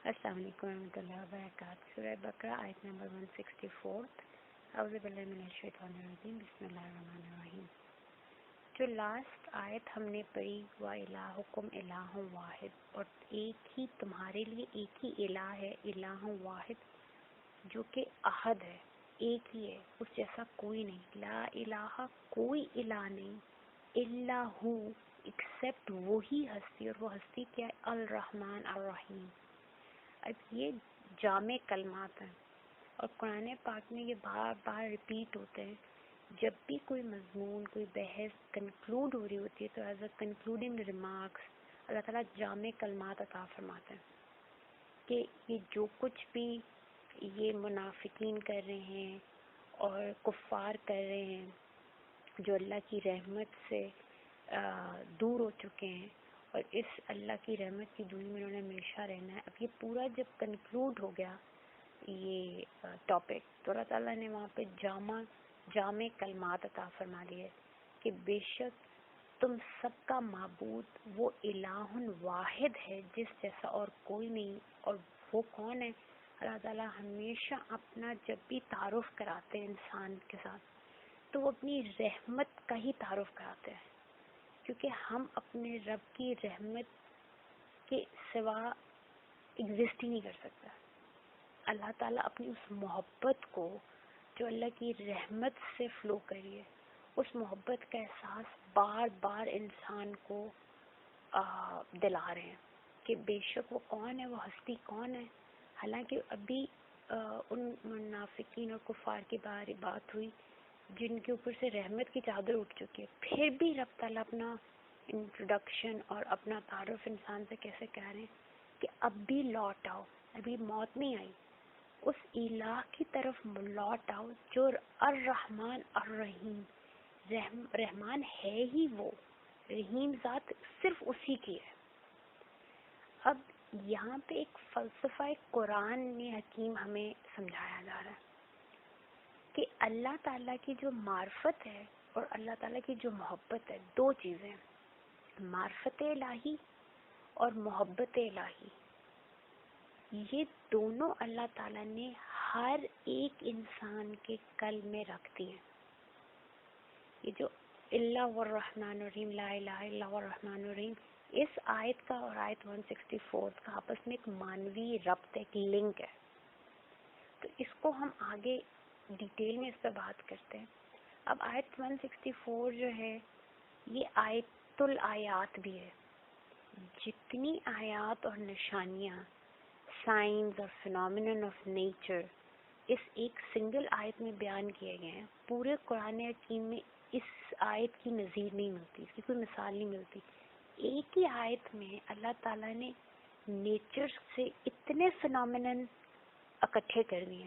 السلام علیکم ورحمۃ اللہ وبرکاتہ۔ سورہ بقرہ آیت نمبر 164۔ اعوذ باللہ من الشیطان الرجیم، بسم اللہ الرحمن الرحیم۔ جو لاسٹ آیت ہم نے پڑھی، وَإِلَٰهُكُمْ إِلَٰهٌ وَاحِدٌ، اور ایک ہی تمہارے لیے ایک ہی الہ ہے، الہ واحد، جو کہ احد ہے، ایک ہی ہے، اس جیسا کوئی نہیں، لا الہ، کوئی الہ نہیں، الا ہو، ایکسیپٹ وہی ہستی، اور وہ ہستی کیا ہے؟ الرحمن الرحیم۔ اب یہ جامع کلمات ہیں اور قرآن پاک میں یہ بار بار ریپیٹ ہوتے ہیں۔ جب بھی کوئی مضمون، کوئی بحث کنکلوڈ ہو رہی ہوتی ہے تو ایز اے کنکلوڈنگ ریمارکس اللہ تعالیٰ جامع کلمات عطا فرماتے ہیں کہ یہ جو کچھ بھی یہ منافقین کر رہے ہیں اور کفار کر رہے ہیں، جو اللہ کی رحمت سے دور ہو چکے ہیں اور اس اللہ کی رحمت کی دنیا میں انہوں نے ہمیشہ رہنا ہے۔ اب یہ پورا جب کنکلوڈ ہو گیا یہ ٹاپک، تو اللہ تعالیٰ نے وہاں پہ جامع کلمات عطا فرما لیے کہ بے شک تم سب کا معبود وہ الہ واحد ہے جس جیسا اور کوئی نہیں۔ اور وہ کون ہے؟ اللہ تعالیٰ ہمیشہ اپنا جب بھی تعارف کراتے ہیں انسان کے ساتھ تو وہ اپنی رحمت کا ہی تعارف کراتے ہیں، کیونکہ ہم اپنے رب کی رحمت کے سوا ایگزسٹ ہی نہیں کر سکتا۔ اللہ تعالیٰ اپنی اس محبت کو جو اللہ کی رحمت سے فلو کری ہے، اس محبت کا احساس بار بار انسان کو دلا رہے ہیں کہ بے شک وہ کون ہے، وہ ہستی کون ہے۔ حالانکہ ابھی ان منافقین اور کفار کی بات ہوئی جن کے اوپر سے رحمت کی چادر اٹھ چکی ہے، پھر بھی رب تعالیٰ اپنا انٹروڈکشن اور اپنا تعارف انسان سے کیسے کہہ رہے ہیں کہ اب بھی لوٹ آؤ، ابھی موت نہیں آئی، اس الہ کی طرف لوٹ آؤ جو الرحمن الرحیم، رحمان ہے ہی وہ، رحیم ذات صرف اسی کی ہے۔ اب یہاں پہ ایک فلسفہ قرآن حکیم ہمیں سمجھایا جا رہا ہے کہ اللہ تعالیٰ کی جو معرفت ہے اور اللہ تعالیٰ کی جو محبت ہے، دو چیزیں، معرفت الہی اور محبت الہی، یہ دونوں اللہ تعالیٰ نے ہر ایک انسان کے قلب میں رکھ دی ہیں۔ یہ جو اللہ والرحمن الرحیم، لا الہ الا هو الرحمن الرحیم، اس آیت کا اور آیت 164 کا آپس میں ایک معنوی ربط، ایک لنک ہے۔ تو اس کو ہم آگے ڈیٹیل میں اس پہ بات کرتے ہیں۔ اب آیت 164 جو ہے یہ آیت الآیات بھی ہے۔ جتنی آیات اور نشانیاں، سائنز اور فینومینن آف نیچر اس ایک سنگل آیت میں بیان کیے گئے ہیں، پورے قرآن حکیم میں اس آیت کی نظیر نہیں ملتی، اس کی کوئی مثال نہیں ملتی۔ ایک ہی آیت میں اللہ تعالیٰ نے نیچر سے اتنے فینومینن اکٹھے کر دیے۔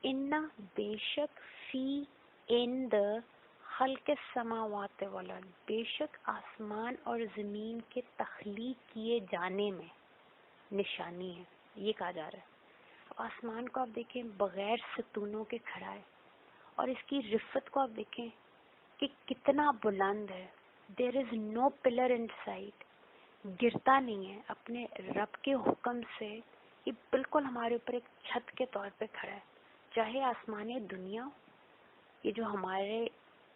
اِنَّ، بے شک، فی، ان دا، خلق السماوات والارض، بے شک آسمان اور زمین کے تخلیق کیے جانے میں نشانی ہے، یہ کہا جا رہا ہے۔ آسمان کو آپ دیکھیں بغیر ستونوں کے کھڑا ہے، اور اس کی رفت کو آپ دیکھیں کہ کتنا بلند ہے۔ دیر از نو پلر ان سائٹ، گرتا نہیں ہے، اپنے رب کے حکم سے یہ بالکل ہمارے اوپر ایک چھت کے طور پہ کھڑا ہے۔ چاہے آسمان دنیا ہو، یہ جو ہمارے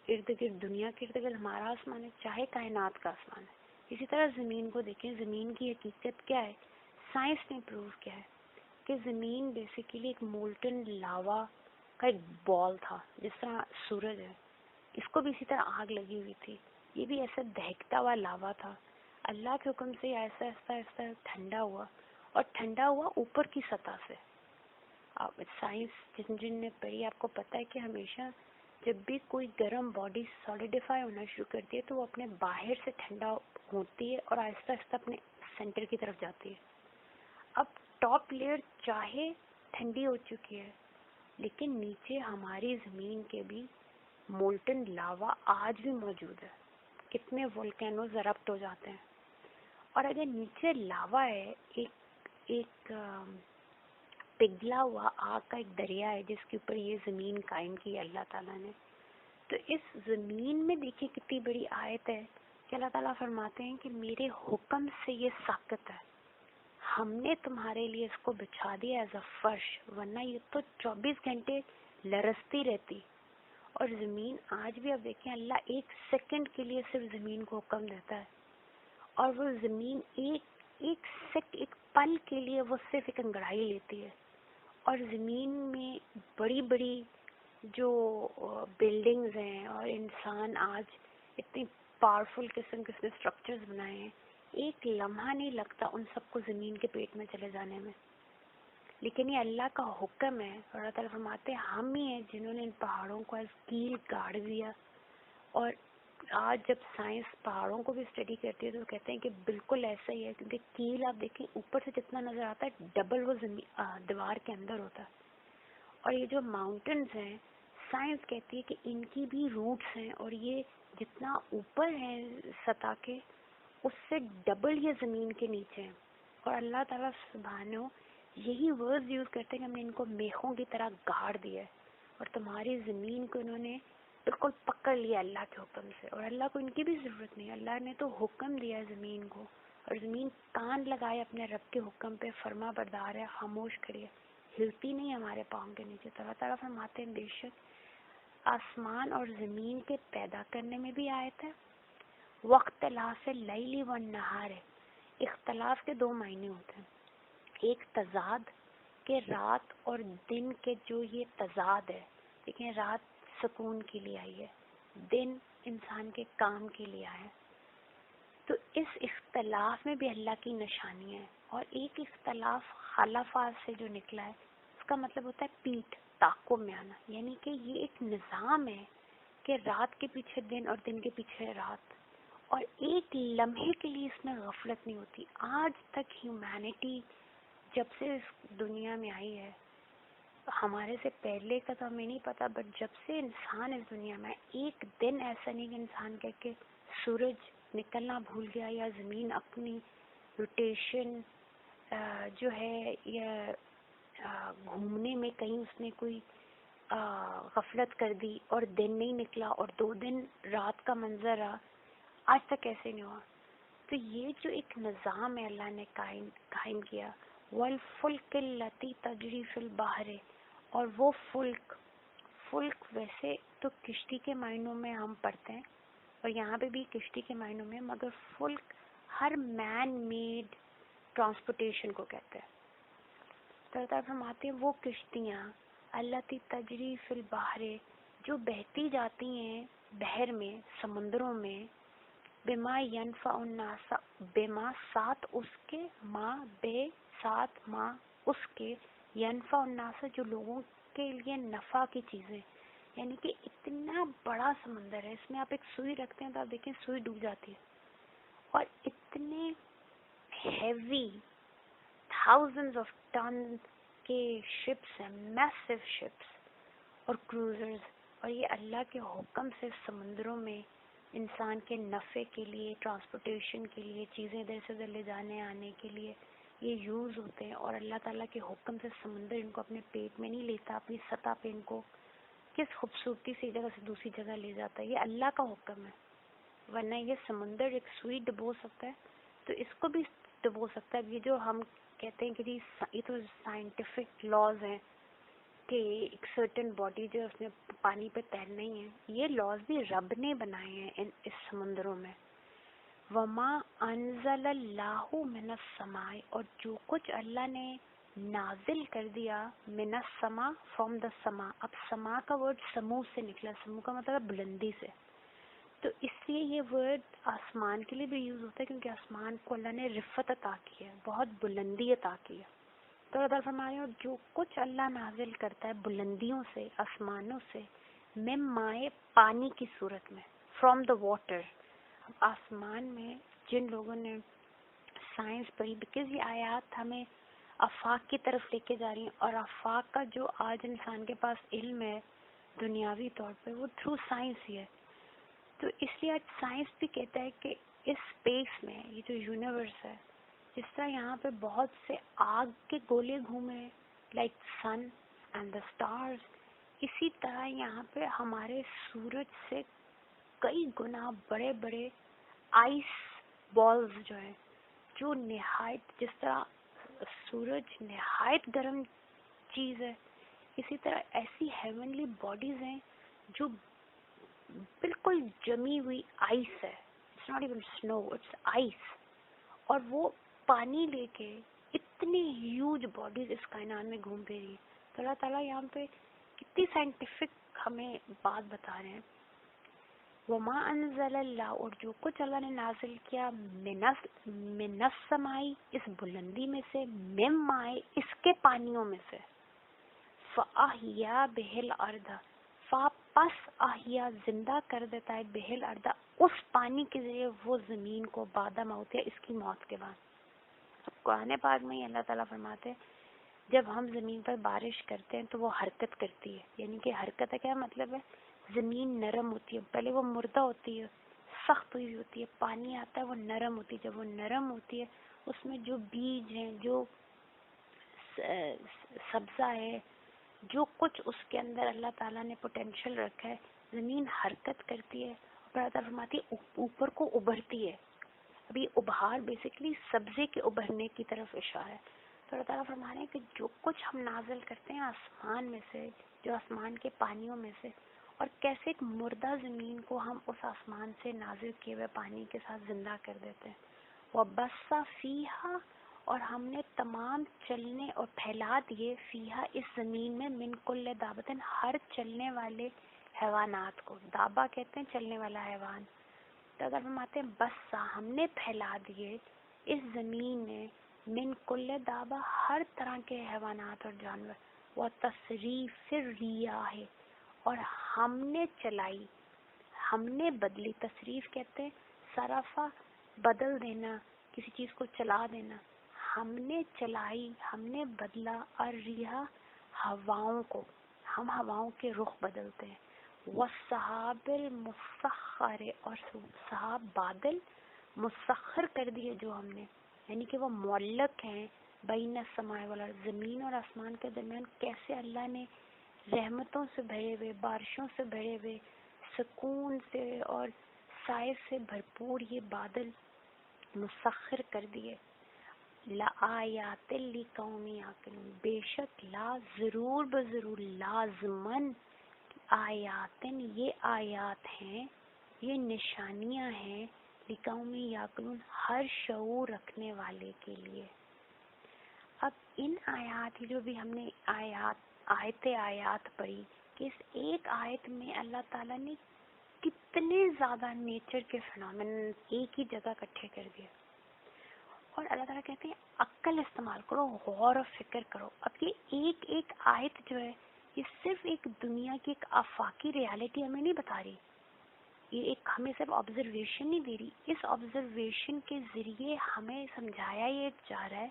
ارد گرد، دنیا کے ارد گرد ہمارا آسمان ہے، چاہے کائنات کا آسمان ہے۔ اسی طرح زمین کو دیکھیں، زمین کی حقیقت کیا ہے؟ سائنس نے پروو کیا ہے کہ زمین بیسیکلی ایک مولٹن لاوا کا ایک بال تھا، جس طرح سورج ہے، اس کو بھی اسی طرح آگ لگی ہوئی تھی، یہ بھی ایسا دہکتا ہوا لاوا تھا۔ اللہ کے حکم سے ایسا ایسا ایسا ٹھنڈا ہوا، اور ٹھنڈا ہوا اوپر کی سطح سے۔ سائنس جن نے پڑھی آپ کو پتہ ہے کہ ہمیشہ جب بھی کوئی گرم باڈی سالیڈیفائی ہونا شروع کرتی ہے تو وہ اپنے باہر سے ٹھنڈا ہوتی ہے اور آہستہ آہستہ اپنے سینٹر کی طرف جاتی ہے۔ اب ٹاپ لیئر چاہے ٹھنڈی ہو چکی ہے، لیکن نیچے ہماری زمین کے بھی مولٹن لاوا آج بھی موجود ہے۔ کتنے volcanoes erupت ہو جاتے ہیں، اور اگر نیچے لاوا ہے، ایک پگھلا ہوا آگ کا ایک دریا ہے جس کے اوپر یہ زمین قائم کی اللہ تعالیٰ نے، تو اس زمین میں دیکھیں کتنی بڑی آیت ہے کہ اللہ تعالیٰ فرماتے ہیں کہ میرے حکم سے یہ ساکت ہے، ہم نے تمہارے لیے اس کو بچھا دیا ایز اے فرش، ورنہ یہ تو 24 گھنٹے لرزتی رہتی. اور زمین آج بھی اب دیکھیں اللہ ایک سیکنڈ کے لیے صرف زمین کو حکم دیتا ہے اور وہ زمین ایک پل کے لیے وہ صرف ایک انگڑائی لیتی ہے. اور زمین میں بڑی بڑی جو بلڈنگز ہیں اور انسان آج اتنی پاورفل قسم کے اسٹرکچرز بنائے ہیں، ایک لمحہ نہیں لگتا ان سب کو زمین کے پیٹ میں چلے جانے میں. لیکن یہ اللہ کا حکم ہے اور اللہ تعالیٰ فرماتے ہیں ہم ہی ہیں جنہوں نے ان پہاڑوں کو ایز کیل گاڑ دیا. اور آج جب سائنس پہاڑوں کو بھی اسٹڈی کرتی ہے تو وہ کہتے ہیں کہ بالکل ایسا ہی ہے، کیونکہ کیل آپ دیکھیں اوپر سے جتنا نظر آتا ہے ڈبل وہ دیوار کے اندر ہوتا ہے. اور یہ جو ماؤنٹنز ہیں سائنس کہتی ہے کہ ان کی بھی روٹس ہیں اور یہ جتنا اوپر ہیں سطح کے اس سے ڈبل یہ زمین کے نیچے ہیں. اور اللہ تعالیٰ سبحانہ یہی ورڈز یوز کرتے ہیں کہ ہم نے ان کو میخوں کی طرح گاڑ دیا ہے اور تمہاری زمین کو انہوں نے بالکل پکڑ لیا اللہ کے حکم سے. اور اللہ کو ان کی بھی ضرورت نہیں، اللہ نے تو حکم دیا زمین کو اور زمین کان لگائے اپنے رب کے حکم پہ، فرما بردار ہے، خاموش کھڑی ہے، ہلتی نہیں ہمارے پاؤں کے نیچے. تو اللہ تعالیٰ فرماتے ہیں بے شک آسمان اور زمین کے پیدا کرنے میں بھی آیت ہے. واختلاف اللیل والنہار، اختلاف کے دو معنی ہوتے ہیں، ایک تضاد کہ رات اور دن کے جو یہ تضاد ہے، دیکھیں رات سکون کے لیے آئی ہے، دن انسان کے کام کے لیے آیا ہے. تو اس اختلاف میں بھی اللہ کی نشانی ہے. اور ایک اختلاف خلافات سے جو نکلا ہے اس کا مطلب ہوتا ہے پیٹھ، تعاقب میں آنا، یعنی کہ یہ ایک نظام ہے کہ رات کے پیچھے دن اور دن کے پیچھے رات، اور ایک لمحے کے لیے اس میں غفلت نہیں ہوتی. آج تک ہیومینٹی جب سے اس دنیا میں آئی ہے، ہمارے سے پہلے کا تو ہمیں نہیں پتا، بٹ جب سے انسان اس دنیا میں ایک دن ایسا نہیں کہ انسان کہہ کے سورج نکلنا بھول گیا یا زمین اپنی روٹیشن جو ہے یا گھومنے میں کہیں اس نے کوئی غفلت کر دی اور دن نہیں نکلا اور 2 دن رات کا منظر رہا، آج تک ایسے نہیں ہوا. تو یہ جو ایک نظام ہے اللہ نے قائم کیا، والفلک التی تجری فی البحر، اور وہ فلک ویسے تو کشتی کے معنوں میں ہم پڑھتے ہیں اور یہاں پہ بھی کشتی کے معنوں میں، مگر فلک ہر مین میڈ ٹرانسپورٹیشن کو کہتے ہیں. تو فرماتے ہیں وہ کشتیاں التی تجری فی البحر جو بہتی جاتی ہیں بحر میں، سمندروں میں، بما ینفع الناس، بما ساتھ اس کے، ما بے ساتھ ما اس کے، ینفع الناس جو لوگوں کے لیے نفع کی چیزیں، یعنی کہ اتنا بڑا سمندر ہے، اس میں آپ ایک سوئی رکھتے ہیں تو آپ دیکھیں سوئی ڈوب جاتی ہے. اور اتنے ہیوی تھاؤزنڈز آف ٹن کے شپس ہیں، میسو شپس اور کروزرز، اور یہ اللہ کے حکم سے سمندروں میں انسان کے نفع کے لیے، ٹرانسپورٹیشن کے لیے، چیزیں ادھر سے ادھر لے جانے آنے کے لیے یہ یوز ہوتے ہیں. اور اللہ تعالیٰ کے حکم سے سمندر ان کو اپنے پیٹ میں نہیں لیتا، اپنی سطح پہ ان کو کس خوبصورتی سے ایک جگہ سے دوسری جگہ لے جاتا ہے. یہ اللہ کا حکم ہے، ورنہ یہ سمندر ایک سوئی ڈبو سکتا ہے تو اس کو بھی ڈبو سکتا ہے. یہ جو ہم کہتے ہیں کہ یہ تو سائنٹیفک لاز ہیں کہ ایک سرٹن باڈی جو اس نے پانی پہ تیرنا ہی ہے، یہ لاز بھی رب نے بنائے ہیں اس سمندروں میں. وما انزل اللہ من السماء، اور جو کچھ اللہ نے نازل کر دیا من السماء، فرام دا سما. اب سما کا ورڈ سمو سے نکلا، سمو کا مطلب بلندی سے، تو اس لیے یہ ورڈ آسمان کے لیے بھی یوز ہوتا ہے کیونکہ آسمان کو اللہ نے رفت عطا کی ہے، بہت بلندی عطا کی ہے. تو اللہ تعالیٰ فرما رہے ہیں اور جو کچھ اللہ نازل کرتا ہے بلندیوں سے، آسمانوں سے، میں مائے پانی کی صورت میں، فرام دا واٹر. اب آسمان میں جن لوگوں نے سائنس پڑھی، بیکاز یہ آیات ہمیں آفاق کی طرف لے کے جا رہی ہیں، اور آفاق کا جو آج انسان کے پاس علم ہے دنیاوی طور پہ وہ تھرو سائنس ہی ہے. تو اس لیے آج سائنس بھی کہتا ہے کہ اس اسپیس میں یہ جو یونیورس ہے، جس طرح یہاں پہ بہت سے آگ کے گولے گھومے like sun and the stars, اسی طرح یہاں پہ ہمارے سورج سے کئی گنا بڑے بڑے آئس بالز جو ہیں، جو نہایت جس طرح سورج نہایت گرم چیز ہے، اسی طرح ایسی ہیونلی باڈیز ہیں جو بالکل جمی ہوئی آئس ہے، اٹس ناٹ ایون سنو، اٹس آئس، اور وہ پانی لے کے اتنی ہیوج باڈیز اس کائنات میں گھوم پھر رہی ہے۔ تو اللہ تعالیٰ یہاں پہ کتنی سائنٹیفک ہمیں بات بتا رہے ہیں۔ وما انزل اللہ، اور جو کچھ اللہ نے نازل کیا، من السماء، اس بلندی میں سے، مم مائے، اس کے پانیوں میں سے، فاحیا بہ الارض، پس احیا، زندہ کر دیتا ہے، بہ الارض، اس پانی کے ذریعے وہ زمین کو، بعد موتها، اس کی موت کے بعد۔ اب قرآن پاک میں اللہ تعالیٰ فرماتے ہیں جب ہم زمین پر بارش کرتے ہیں تو وہ حرکت کرتی ہے، یعنی کہ حرکت کا کیا مطلب ہے؟ زمین نرم ہوتی ہے، پہلے وہ مردہ ہوتی ہے، سخت ہوئی ہوتی ہے، پانی آتا ہے وہ نرم ہوتی ہے، جب وہ نرم ہوتی ہے اس میں جو بیج ہیں، جو سبزہ ہے، جو کچھ اس کے اندر اللہ تعالیٰ نے پوٹینشیل رکھا ہے، زمین حرکت کرتی ہے، اور اللہ تعالیٰ فرماتی ہے اوپر کو ابھرتی ہے۔ اب یہ ابھار بیسکلی سبزے کے ابھرنے کی طرف اشارہ ہے۔ تو اللہ تعالیٰ فرما رہے ہیں کہ جو کچھ ہم نازل کرتے ہیں آسمان میں سے، جو آسمان کے پانیوں میں سے، اور کیسے ایک مردہ زمین کو ہم اس آسمان سے نازل کیے ہوئے پانی کے ساتھ زندہ کر دیتے ہیں۔ وَبَثَّ فِيهَا، اور ہم نے تمام چلنے اور پھیلا دیے، فیہا، اس زمین میں، من کل دابتن، ہر چلنے والے حیوانات کو۔ دابا کہتے ہیں چلنے والا حیوان۔ تو اگر فرماتے ہیں بس ہم نے پھیلا دیے اس زمین میں، من کل دابا، ہر طرح کے حیوانات اور جانور، وہ تصریف الریاح، اور ہم نے چلائی، ہم نے بدلی، تصریف کہتے ہیں صرفہ، بدل دینا، کسی چیز کو چلا دینا، ہم نے چلائی، ہم نے بدلا، الریاح، ہواؤں کو، ہم ہواؤں کے رخ بدلتے ہیں، والسحاب المسخر، اور سحاب بادل مسخر کر دیے جو ہم نے، یعنی کہ وہ معلق ہیں، بین السماء والارض، زمین اور آسمان کے درمیان کیسے اللہ نے رحمتوں سے بھرے ہوئے، بارشوں سے بھرے ہوئے، سکون سے اور سائے سے بھرپور یہ بادل مسخر کر دیے۔ لآیات لقوم یعقلون، بے شک، لا، ضرور بضرور، لازمن، آیاتن، یہ آیات ہیں، یہ نشانیاں ہیں، لقوم یعقلون، ہر شعور رکھنے والے کے لیے۔ اب ان آیات، جو بھی ہم نے آیات پڑھی، کہ اس ایک آیت میں اللہ تعالیٰ نے کتنے زیادہ نیچر کے فنامن ایک ہی جگہ اکٹھے کر دیے، اور اللہ تعالیٰ کہتے ہیں عقل استعمال کرو، غور و فکر کرو۔ اب یہ ایک ایک آیت جو ہے، یہ صرف ایک دنیا کی ایک آفاقی ریالٹی ہمیں نہیں بتا رہی، یہ ایک ہمیں صرف آبزرویشن نہیں دے رہی، اس آبزرویشن کے ذریعے ہمیں سمجھایا یہ جا رہا ہے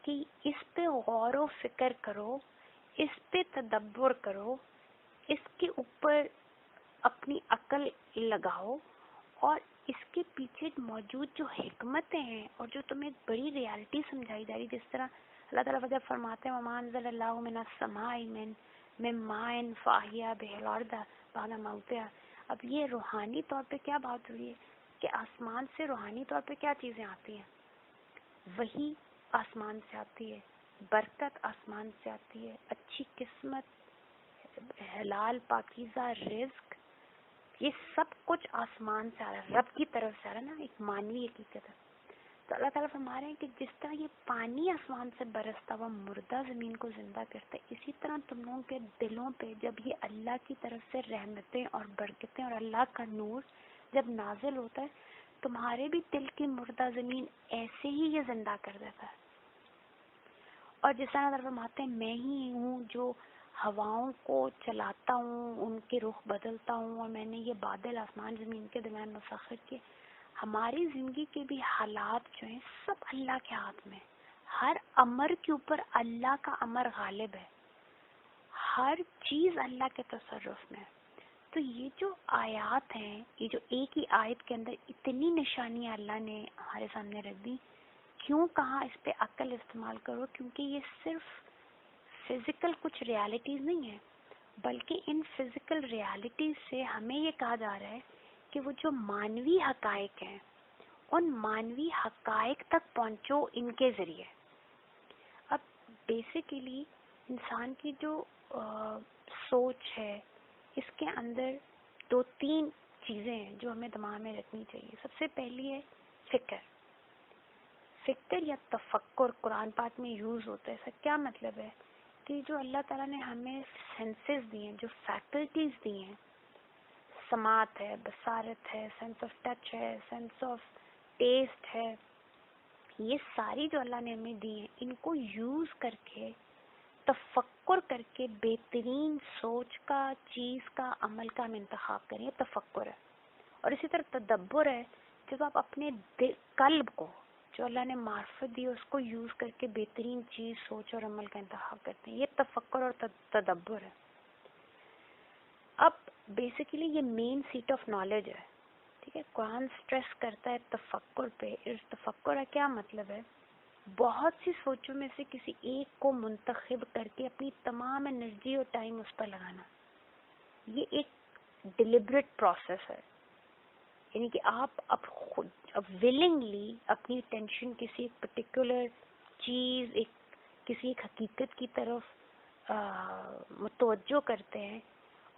کہ اس پہ غور و فکر کرو، اس پہ تدبر کرو، اس کے اوپر اپنی عقل لگاؤ، اور اس کے پیچھے موجود جو حکمتیں ہیں اور جو تمہیں ایک بڑی ریالٹی سمجھائی جا رہی، جس طرح اللہ تعالیٰ جب فرماتے ہیں وَمَا أَنزَلَ اللَّهُ مِنَ السَّمَاءِ مِن مَاءٍ فَأَحْيَا بِهِ الْأَرْضَ بَعْدَ مَوْتِهَا۔ اب یہ روحانی طور پہ کیا بات ہوئی ہے کہ آسمان سے روحانی طور پہ کیا چیزیں آتی ہیں؟ وہی آسمان سے آتی ہے، برکت آسمان سے آتی ہے، اچھی قسمت، حلال پاکیزہ رزق، یہ سب کچھ آسمان سے آ رہا ہے، رب کی طرف سے آ رہا ہے نا، ایک مانوی حقیقت ہے۔ تو اللہ تعالیٰ فرما رہے ہیں کہ جس طرح یہ پانی آسمان سے برستا ہوا مردہ زمین کو زندہ کرتا ہے، اسی طرح تم لوگوں کے دلوں پہ جب یہ اللہ کی طرف سے رحمتیں اور برکتیں اور اللہ کا نور جب نازل ہوتا ہے، تمہارے بھی دل کی مردہ زمین ایسے ہی یہ زندہ کر دیتا ہے۔ اور جس طرح اللہ فرماتے ہیں میں ہی ہوں جو ہواؤں کو چلاتا ہوں، ان کے رخ بدلتا ہوں، اور میں نے یہ بادل آسمان زمین کے درمیان مسخر کیے۔ ہماری زندگی کے بھی حالات جو ہیں سب اللہ کے ہاتھ میں، ہر امر کے اوپر اللہ کا امر غالب ہے، ہر چیز اللہ کے تصرف میں۔ تو یہ جو آیات ہیں، یہ جو ایک ہی آیت کے اندر اتنی نشانیاں اللہ نے ہمارے سامنے رکھ دی، کیوں کہا اس پہ عقل استعمال کرو؟ کیونکہ یہ صرف فزیکل کچھ ریالٹیز نہیں ہیں، بلکہ ان فزیکل ریالٹیز سے ہمیں یہ کہا جا رہا ہے کہ وہ جو مانوی حقائق ہیں، ان مانوی حقائق تک پہنچو ان کے ذریعے۔ بیسیکلی انسان کی جو سوچ ہے اس کے اندر 2-3 چیزیں ہیں جو ہمیں دماغ میں رکھنی چاہیے. سب سے پہلی ہے فکر یا تفکر. قرآن پاک میں یوز ہوتا ہے. اس کا کیا مطلب ہے کہ جو اللہ تعالیٰ نے ہمیں سینسز دی ہیں, جو فیکلٹیز دی ہیں, سماعت ہے, بصارت ہے, سینس آف ٹچ ہے, سینس آف ٹیسٹ ہے, یہ ساری جو اللہ نے ہمیں دی ہیں ان کو یوز کر کے تفکر کر کے بہترین سوچ کا, چیز کا, عمل کا ہم انتخاب کریں. یہ تفکر ہے. اور اسی طرح تدبر ہے جب آپ اپنے قلب کو جو اللہ نے معرفت دی اس کو یوز کر کے بہترین چیز, سوچ اور عمل کا انتخاب کرتے ہیں. یہ تفکر اور تدبر ہے. اب بیسیکلی یہ مین سیٹ آف نالج ہے. ٹھیک ہے, قرآن سٹریس کرتا ہے تفکر پہ. اس تفکر کا کیا مطلب ہے؟ بہت سی سوچوں میں سے کسی ایک کو منتخب کر کے اپنی تمام انرجی اور ٹائم اس پر لگانا. یہ ایک ڈیلیبریٹ پروسیس ہے. یعنی کہ آپ اب خود ولنگلی اپنی اٹینشن کسی ایک پرٹیکولر چیز, کسی ایک حقیقت کی طرف متوجہ کرتے ہیں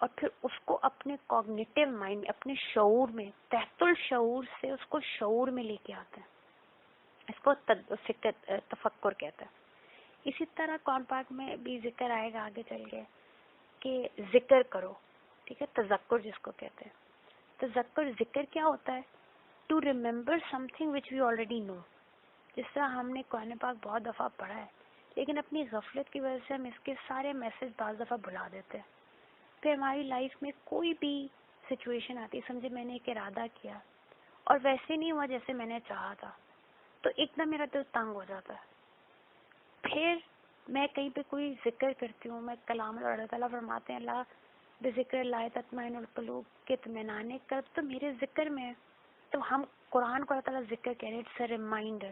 اور پھر اس کو اپنے کوگنیٹیو مائنڈ, اپنے شعور میں, تحت الشعور سے اس کو شعور میں لے کے آتے ہیں. اس کو تفکر کہتا ہے. اسی طرح قرآن پاک میں بھی ذکر آئے گا آگے چل کے کہ ذکر کرو. ٹھیک ہے, تذکر جس کو کہتے ہیں. تذکر, ذکر کیا ہوتا ہے؟ To remember something which we already know. جس طرح ہم نے قرآن پاک بہت دفعہ پڑھا ہے لیکن اپنی غفلت کی وجہ سے ہم اس کے سارے میسج بعض دفعہ بھلا دیتے ہیں. پھر ہماری لائف میں کوئی بھی سچویشن آتی, سمجھے میں نے ایک ارادہ کیا اور ویسے نہیں ہوا جیسے میں نے چاہا تھا, تو ایک دم میرا دل تنگ ہو جاتا ہے. پھر میں کہیں پہ کوئی ذکر کرتی ہوں, میں کلام اللہ تعالیٰ فرماتے ہیں اللہ بذکر اللہ تطمئن القلوب, کہ اطمینان قلب تو میرے ذکر میں ہے. تو ہم قرآن کو اللہ تعالیٰ ذکر کہہ رہے ہیں, اٹس اے ریمائنڈر.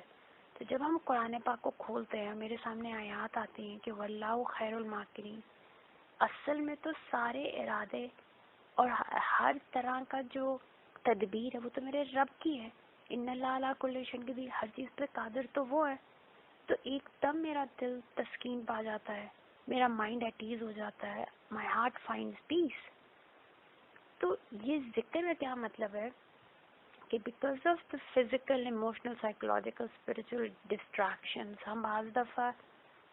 تو جب ہم قرآن پاک کو کھولتے ہیں, میرے سامنے آیات آتی ہیں کہ واللہ خیر الماکرین, اصل میں تو سارے ارادے اور ہر طرح کا جو تدبیر ہے وہ تو میرے رب کی ہے. ان اللہ علی کل شیء قدیر, ہر چیز پہ قادر تو وہ ہے. تو ایک دم میرا دل تسکین پا جاتا ہے, میرا مائنڈ ایٹ ایز ہو جاتا ہے, مائی ہارٹ فائنڈز پیس. تو یہ ذکر کا کیا مطلب ہے کہ because of the physical, emotional, psychological, spiritual distractions, ہم بعض دفعہ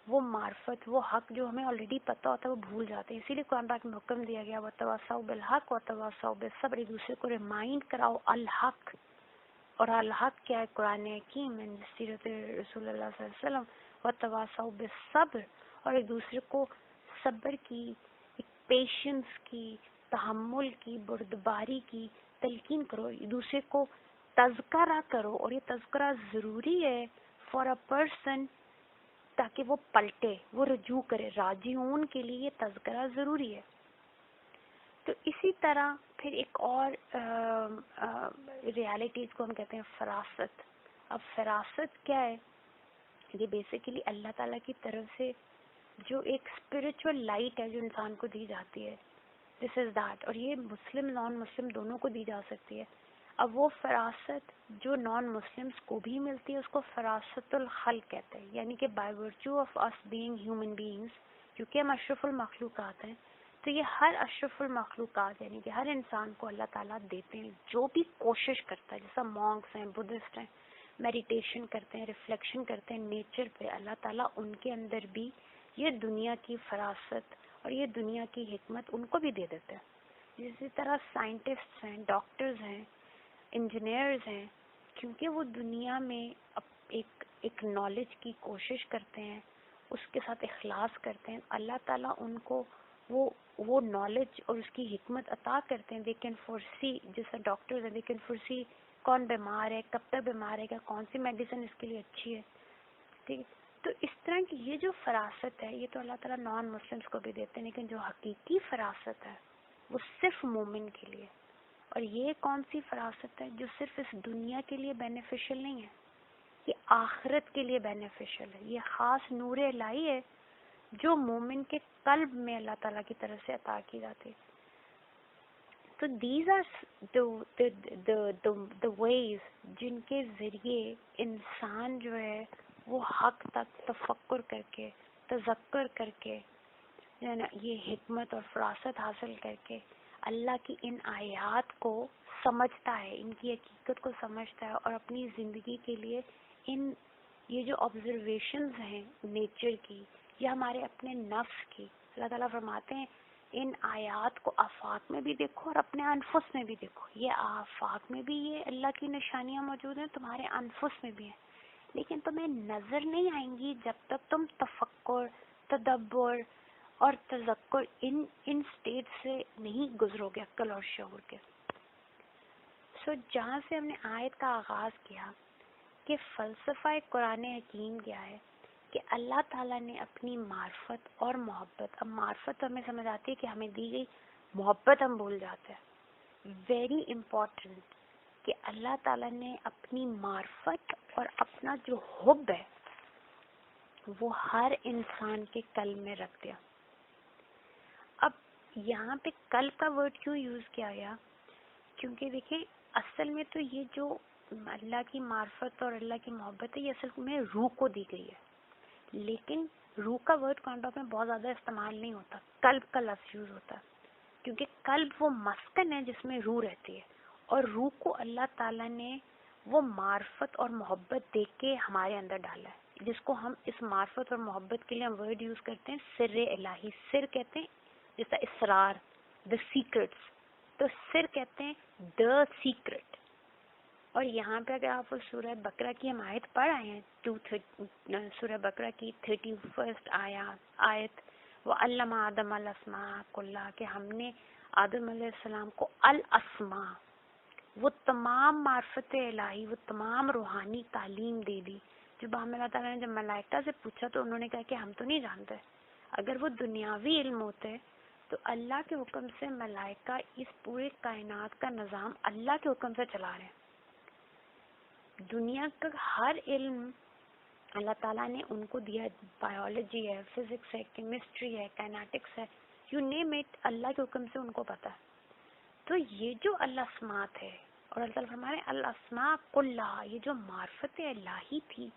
وہ معرفت, وہ حق جو ہمیں آلریڈی پتہ ہوتا ہے وہ بھول جاتے ہیں. اسی لیے قرآن پاک میں حکم دیا گیا وتواصوا بالحق وتواصوا بالصبر, ایک دوسرے کو ریمائنڈ کراؤ الحق. اور الحق کیا ہے؟ قرآن حکیم, سیرت رسول اللہ صلی اللہ علیہ وسلم. وتواصوا بالصبر, اور ایک دوسرے کو صبر کی, پیشنس کی, تحمل کی, بردباری کی تلقین کرو. ایک دوسرے کو تذکرہ کرو, اور یہ تذکرہ ضروری ہے فار اے پرسن تاکہ وہ پلٹے, وہ رجوع کرے. راجعون کے لیے یہ تذکرہ ضروری ہے. تو اسی طرح پھر ایک اور ریالٹیز کو ہم کہتے ہیں فراست. اب فراست کیا ہے؟ یہ بیسیکلی اللہ تعالیٰ کی طرف سے جو ایک اسپرچول لائٹ ہے جو انسان کو دی جاتی ہے, دس از دیٹ. اور یہ مسلم نان مسلم دونوں کو دی جا سکتی ہے. اب وہ فراست جو نان مسلمس کو بھی ملتی ہے اس کو فراست الخلق کہتے ہیں. یعنی کہ by virtue of us being human beings, کیونکہ ہم اشرف المخلوقات ہیں, تو یہ ہر اشرف المخلوقات یعنی کہ ہر انسان کو اللہ تعالیٰ دیتے ہیں جو بھی کوشش کرتا ہے. جیسا مونکس ہیں, بدھسٹ ہیں, میڈیٹیشن کرتے ہیں, ریفلیکشن کرتے ہیں نیچر پہ, اللہ تعالیٰ ان کے اندر بھی یہ دنیا کی فراست اور یہ دنیا کی حکمت ان کو بھی دے دیتے ہیں. اسی طرح سائنٹسٹس ہیں, ڈاکٹرز ہیں, انجینئرز ہیں, کیونکہ وہ دنیا میں ایک نالج کی کوشش کرتے ہیں, اس کے ساتھ اخلاص کرتے ہیں, اللہ تعالیٰ ان کو وہ نالج اور اس کی حکمت عطا کرتے ہیں. دے کین فورسی, جیسا ڈاکٹرز ہیں, دے کین فورسی کون بیمار ہے, کب تک بیمار ہے, کون سی میڈیسن اس کے لیے اچھی ہے. ٹھیک ہے, تو اس طرح کی یہ جو فراست ہے یہ تو اللہ تعالیٰ نان مسلمس کو بھی دیتے ہیں, لیکن جو حقیقی فراست ہے وہ صرف مومن کے لیے. اور یہ کون سی فراست ہے؟ جو صرف اس دنیا کے لیے بینیفیشل نہیں ہے, یہ آخرت کے لیے بینیفیشل ہے. یہ خاص نور الہی ہے جو مومن کے قلب میں اللہ تعالیٰ کی طرف سے عطا کی جاتی ہے. تو دیز آر the ways جن کے ذریعے انسان جو ہے وہ حق تک تفکر کر کے تذکر کر کے جو ہے نا یہ حکمت اور فراست حاصل کر کے اللہ کی ان آیات کو سمجھتا ہے، ان کی حقیقت کو سمجھتا ہے اور اپنی زندگی کے لیے ان یہ جو آبزرویشنز ہیں نیچر کی یا ہمارے اپنے نفس کی، اللہ تعالیٰ فرماتے ہیں ان آیات کو آفاق میں بھی دیکھو اور اپنے انفس میں بھی دیکھو. یہ آفاق میں بھی یہ اللہ کی نشانیاں موجود ہیں، تمہارے انفس میں بھی ہیں، لیکن تمہیں نظر نہیں آئیں گی جب تک تم تفکر، تدبر اور تذکر ان سٹیٹ سے نہیں گزرو گے، عقل اور شعور کے. جہاں سے ہم نے آیت کا آغاز کیا کہ فلسفہ قرآن حکیم کیا ہے کہ اللہ تعالیٰ نے اپنی معرفت اور محبت، اب معرفت ہمیں سمجھ آتی ہے کہ ہمیں دی گئی، محبت ہم بھول جاتے ہیں. ویری امپورٹنٹ کہ اللہ تعالیٰ نے اپنی معرفت اور اپنا جو حب ہے وہ ہر انسان کے قلب میں رکھ دیا. اب یہاں پہ قلب کا ورڈ کیوں یوز کیا گیا؟ کیونکہ دیکھیں اصل میں تو یہ جو اللہ کی معرفت اور اللہ کی محبت ہے یہ اصل میں روح کو دی گئی ہے، لیکن روح کا ورڈ کانٹاکٹ میں بہت زیادہ استعمال نہیں ہوتا، قلب کا لفظ یوز ہوتا ہے، کیونکہ قلب وہ مسکن ہے جس میں روح رہتی ہے، اور روح کو اللہ تعالیٰ نے وہ معرفت اور محبت دے کے ہمارے اندر ڈالا ہے، جس کو ہم اس معرفت اور محبت کے لیے ہم ورڈ یوز کرتے ہیں سر الہی. سر کہتے ہیں جیسا اسرار، دا سیکرٹس، تو سر کہتے ہیں دا سیکرٹ. اور یہاں پہ اگر آپ سورہ بقرہ کی ہم آیت پڑھ آئے ہیں سورہ بقرہ کی 31 آیت وَعَلَّمَ آدَمَ الْأَسْمَاءَ كُلَّهَا کہ ہم نے آدم علیہ السلام کو الاسماء، وہ تمام معرفت الہی، وہ تمام روحانی تعلیم دے دی. جو اللہ تعالیٰ نے جب ملائکہ سے پوچھا تو انہوں نے کہا کہ ہم تو نہیں جانتے. اگر وہ دنیاوی علم ہوتے تو اللہ کے حکم سے ملائکہ اس پورے کائنات کا نظام اللہ کے حکم سے چلا رہے ہیں. دنیا کا ہر علم اللہ تعالیٰ نے ان کو دیا، بایولوجی ہے، فزکس ہے، کیمسٹری ہے، کائنیٹکس ہے، یو نیم اٹ، اللہ کے حکم سے ان کو پتہ ہے. تو یہ جو الاسماء ہے، اور اللہ تعالیٰ فرما رہے ہیں الاسماء کلھا، یہ جو معرفت الہی تھی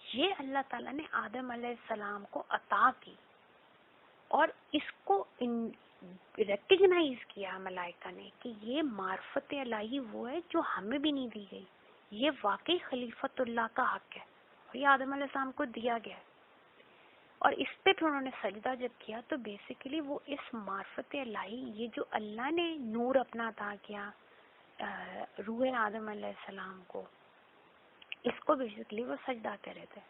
یہ اللہ تعالیٰ نے آدم علیہ السلام کو عطا کی، اور اس کو ریکگنائز کیا ملائکہ نے کہ یہ معرفت الہی وہ ہے جو ہمیں بھی نہیں دی گئی، یہ واقعی خلیفت اللہ کا حق ہے اور یہ آدم علیہ السلام کو دیا گیا ہے. اور اس پہ پھر انہوں نے سجدہ جب کیا تو بیسیکلی وہ اس معرفت الہی، یہ جو اللہ نے نور اپنا عطا کیا روح آدم علیہ السلام کو، اس کو بیسیکلی وہ سجدہ کر رہے تھے.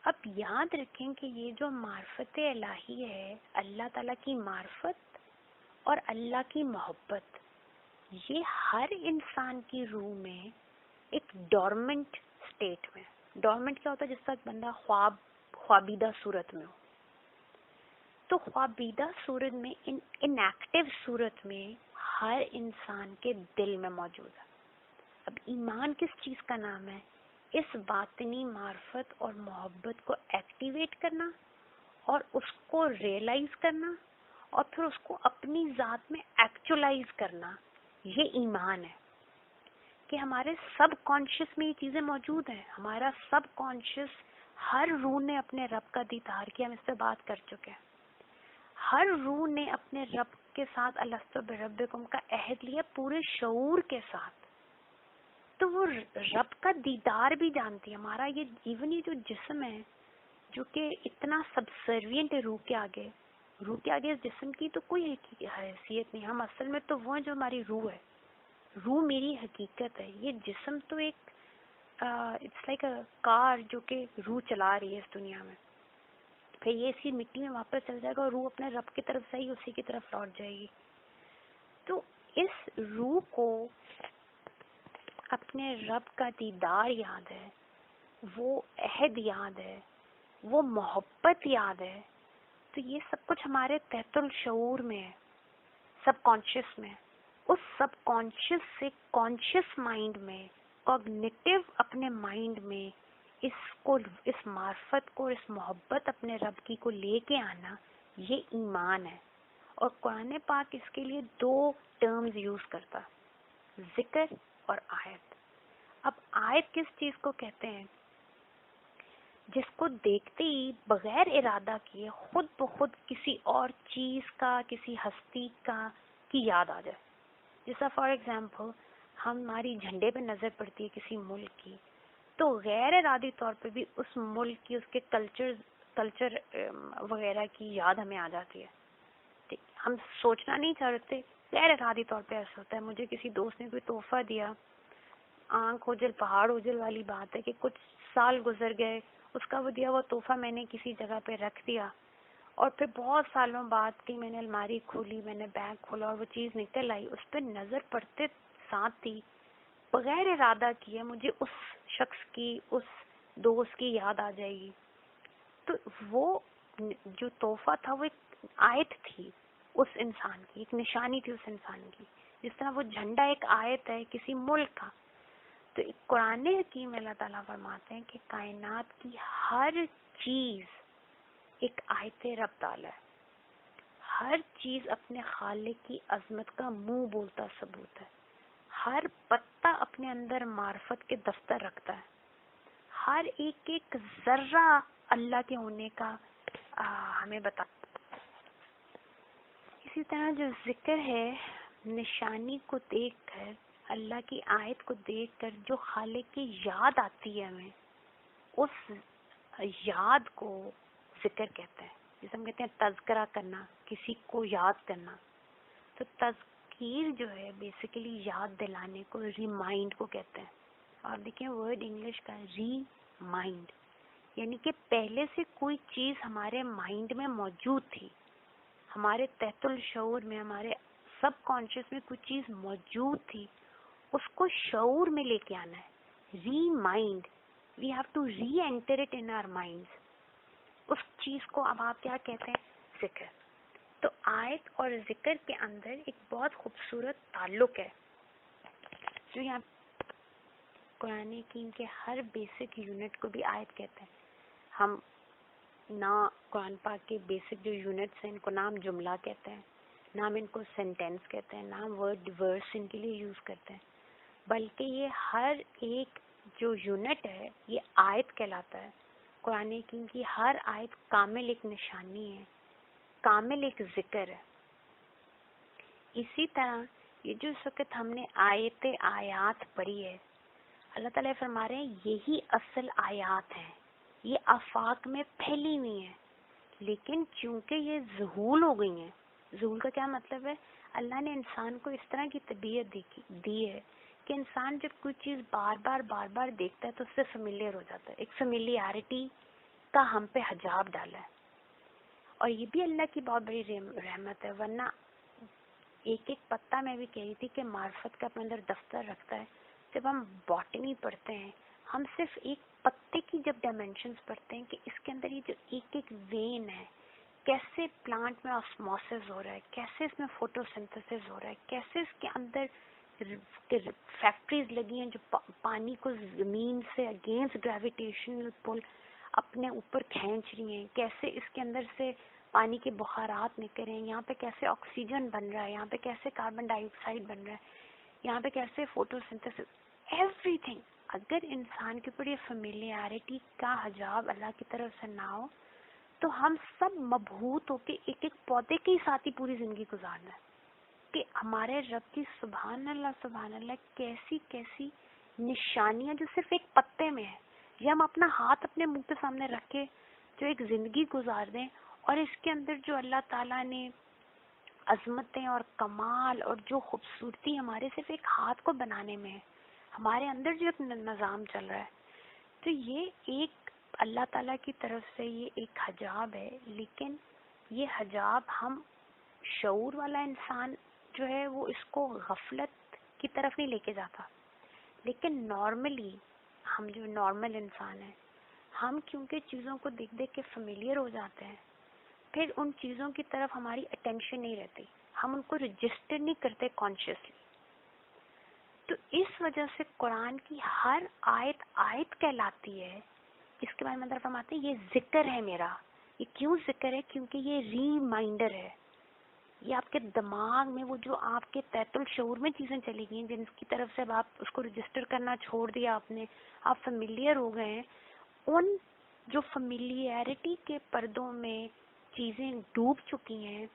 اب یاد رکھیں کہ یہ جو معرفت الہی ہے، اللہ تعالیٰ کی معرفت اور اللہ کی محبت، یہ ہر انسان کی روح میں ایک ڈورمنٹ سٹیٹ میں، ڈورمنٹ کیا ہوتا ہے؟ جس تک بندہ خوابیدہ صورت میں ہو، تو خوابیدہ صورت میں ان ایکٹیو صورت میں ہر انسان کے دل میں موجود ہے. اب ایمان کس چیز کا نام ہے؟ اس باطنی معرفت اور محبت کو ایکٹیویٹ کرنا اور اس کو ریئلائز کرنا اور پھر اس کو اپنی ذات میں ایکچولائز کرنا، یہ ایمان ہے. کہ ہمارے سب کانشیس میں یہ چیزیں موجود ہیں. ہمارا سب کانشیس، ہر روح نے اپنے رب کا دیدار کیا، ہم اس سے بات کر چکے ہیں. ہر روح نے اپنے رب کے ساتھ الست بربکم کا عہد لیا پورے شعور کے ساتھ، تو وہ رب کا دیدار بھی جانتی ہے. ہمارا یہ ایون یہ جو جسم ہے جو کہ اتنا سبسروینٹ ہے روح کے آگے اس جسم کی تو کوئی حیثیت نہیں. ہم اصل میں تو وہ ہیں جو ہماری روح ہے. روح میری حقیقت ہے. یہ جسم تو ایک اٹس لائک اے کار جو کہ روح چلا رہی ہے اس دنیا میں. پھر یہ اسی مٹی میں واپس چل جائے گا اور روح اپنے رب کی طرف سے ہی اسی کی طرف لوٹ جائے گی. تو اس روح کو اپنے رب کا دیدار یاد ہے، وہ عہد یاد ہے، وہ محبت یاد ہے. تو یہ سب کچھ ہمارے تحت الشعور میں ہے، سب کانشیس میں. اس سب کانشیس سے کانشیس مائنڈ میں، کوگنیٹو اپنے مائنڈ میں اس معرفت کو، اس محبت اپنے رب کی کو لے کے آنا، یہ ایمان ہے. اور قرآن پاک اس کے لیے 2 ٹرمز یوز کرتا، ذکر اور آیت. اب آیت کس چیز کو کہتے ہیں؟ جس کو دیکھتے ہی بغیر ارادہ کیے خود بخود کسی اور چیز کا، کسی ہستی کا کی یاد آ جائے. جیسا فار ایگزامپل ہماری جھنڈے پہ نظر پڑتی ہے کسی ملک کی، تو غیر ارادی طور پہ بھی اس ملک کی، اس کے کلچر وغیرہ کی یاد ہمیں آ جاتی ہے. ہم سوچنا نہیں چاہتے، غیر ارادی طور پہ ایسا ہوتا ہے. مجھے کسی دوست نے کوئی تحفہ دیا، آنکھ اوجل پہاڑ اوجل والی بات ہے کہ کچھ سال گزر گئے، اس کا وہ دیا ہوا تحفہ میں نے کسی جگہ پہ رکھ دیا، اور پھر بہت سالوں بعد کی میں نے الماری کھولی، میں نے بیگ کھولا اور وہ چیز نکل آئی، اس پہ نظر پڑتے ساتھ ہی بغیر ارادہ کیے مجھے اس شخص کی، اس دوست کی یاد آ جائے گی. تو وہ جو تحفہ تھا وہ ایک آیت تھی اس انسان کی، ایک نشانی تھی اس انسان کی. جس طرح وہ جھنڈا ایک آیت ہے کسی ملک کا. تو قرآن حکیم اللہ تعالیٰ فرماتے ہیں کہ کائنات کی ہر چیز ایک آیت رب تعالیٰ ہے. ہر چیز اپنے خالق کی عظمت کا منہ بولتا ثبوت ہے. ہر پتا اپنے اندر معرفت کے دفتر رکھتا ہے. ہر ایک ذرہ اللہ کے ہونے کا ہمیں بتا. اسی طرح جو ذکر ہے، نشانی کو دیکھ کر، اللہ کی آیت کو دیکھ کر جو خالق کی یاد آتی ہے ہمیں، اس یاد کو ذکر کہتے ہیں. جسے ہم کہتے ہیں تذکرہ کرنا، کسی کو یاد کرنا. تو تذکیر جو ہے بیسیکلی یاد دلانے کو، ریمائنڈ کو کہتے ہیں. اور دیکھیں ورڈ انگلش کا ریمائنڈ، یعنی کہ پہلے سے کوئی چیز ہمارے مائنڈ میں موجود تھی، ہمارے تحت الشعور میں، ہمارے سب کانشیس میں کوئی چیز موجود تھی، اس کو شعور میں لے کے آنا ہے. Remind, we have to reenter it in our minds. اس چیز کو اب آپ کیا کہتے ہیں؟ ذکر. تو آیت اور ذکر کے اندر ایک بہت خوبصورت تعلق ہے جو یہاں قرآن حکیم کے ہر بیسک یونٹ کو بھی آیت کہتے ہیں. ہم نہ قرآن پاک کے بیسک جو یونٹس ہیں ان کو نام جملہ کہتے ہیں، نہ ہم ان کو سینٹینس کہتے ہیں، نہ ہم ورڈ ورس ان کے لیے یوز کرتے ہیں، بلکہ یہ ہر ایک جو یونٹ ہے یہ آیت کہلاتا ہے. قرآن حکیم کی ہر آیت کامل ایک نشانی ہے، کامل ایک ذکر ہے. اسی طرح یہ جو اس وقت ہم نے آیات پڑھی ہے، اللہ تعالیٰ فرما رہے ہیں یہی اصل آیات ہیں، یہ آفاق میں پھیلی ہوئی ہیں، لیکن چونکہ یہ ذہول ہو گئی ہیں. ذہول کا کیا مطلب ہے؟ اللہ نے انسان کو اس طرح کی طبیعت دی ہے کہ انسان جب کوئی چیز بار بار دیکھتا ہے تو اس سے فیملیئر ہو جاتا ہے. ایک فیملیارٹی کا ہم پہ حجاب ڈالا ہے. اور یہ بھی اللہ کی بہت بڑی رحمت ہے، ورنہ ایک پتا میں بھی کہہ رہی تھی کہ معرفت کا اپنے اندر دفتر رکھتا ہے. جب ہم باٹنی پڑھتے ہیں، ہم صرف ایک پتے کی جب ڈائمینشنز پڑھتے ہیں کہ اس کے اندر یہ جو ایک وین ہے، کیسے پلانٹ میں آسموسس ہو رہا ہے، کیسے اس میں فوٹو سنتھسس ہو رہا ہے، کیسے اس کے اندر فیکٹریز لگی ہیں جو پانی کو زمین سے اگینسٹ گریویٹیشنل پل اپنے اوپر کھینچ رہی ہیں، کیسے اس کے اندر سے پانی کے بخارات نکل رہے ہیں، یہاں پہ کیسے آکسیجن بن رہا ہے، یہاں پہ کیسے کاربن ڈائی آکسائڈ بن رہا ہے، یہاں پہ کیسے فوٹو سنتھسس، ایوری تھنگ. اگر انسان کے اوپر یہ فیملیارٹی کا حجاب اللہ کی طرف سے نہ ہو تو ہم سب مبہوت ہو کے ایک پودے کے ساتھ ہی پوری زندگی گزارنا ہے کہ ہمارے رب کی سبحان اللہ کیسی کیسی نشانیاں جو صرف ایک پتے میں ہے. یا ہم اپنا ہاتھ اپنے منہ کے سامنے رکھ کے جو ایک زندگی گزار دیں اور اس کے اندر جو اللہ تعالیٰ نے عظمتیں اور کمال اور جو خوبصورتی ہمارے صرف ایک ہاتھ کو بنانے میں ہے، ہمارے اندر جو ایک نظام چل رہا ہے، تو یہ ایک اللہ تعالیٰ کی طرف سے یہ ایک حجاب ہے. لیکن یہ حجاب ہم شعور والا انسان جو ہے وہ اس کو غفلت کی طرف نہیں لے کے جاتا، لیکن نارملی ہم جو نارمل انسان ہیں، ہم کیونکہ چیزوں کو دیکھ دیکھ کے فیملیئر ہو جاتے ہیں، پھر ان چیزوں کی طرف ہماری اٹینشن نہیں رہتی، ہم ان کو رجسٹر نہیں کرتے کانشیسلی. تو اس وجہ سے قرآن کی ہر آیت کہلاتی ہے. اس کے بارے میں اندر فرماتے ہیں یہ ذکر ہے میرا. یہ کیوں ذکر ہے؟ کیونکہ یہ ریمائنڈر ہے. یہ آپ کے دماغ میں وہ جو آپ کے تحت الشعور میں چیزیں چلی گئی ہیں جن کی طرف سے اب آپ اس کو رجسٹر کرنا چھوڑ دیا، آپ فیملیئر ہو گئے ہیں، ان جو فیملیئرٹی کے پردوں میں چیزیں ڈوب چکی ہیں،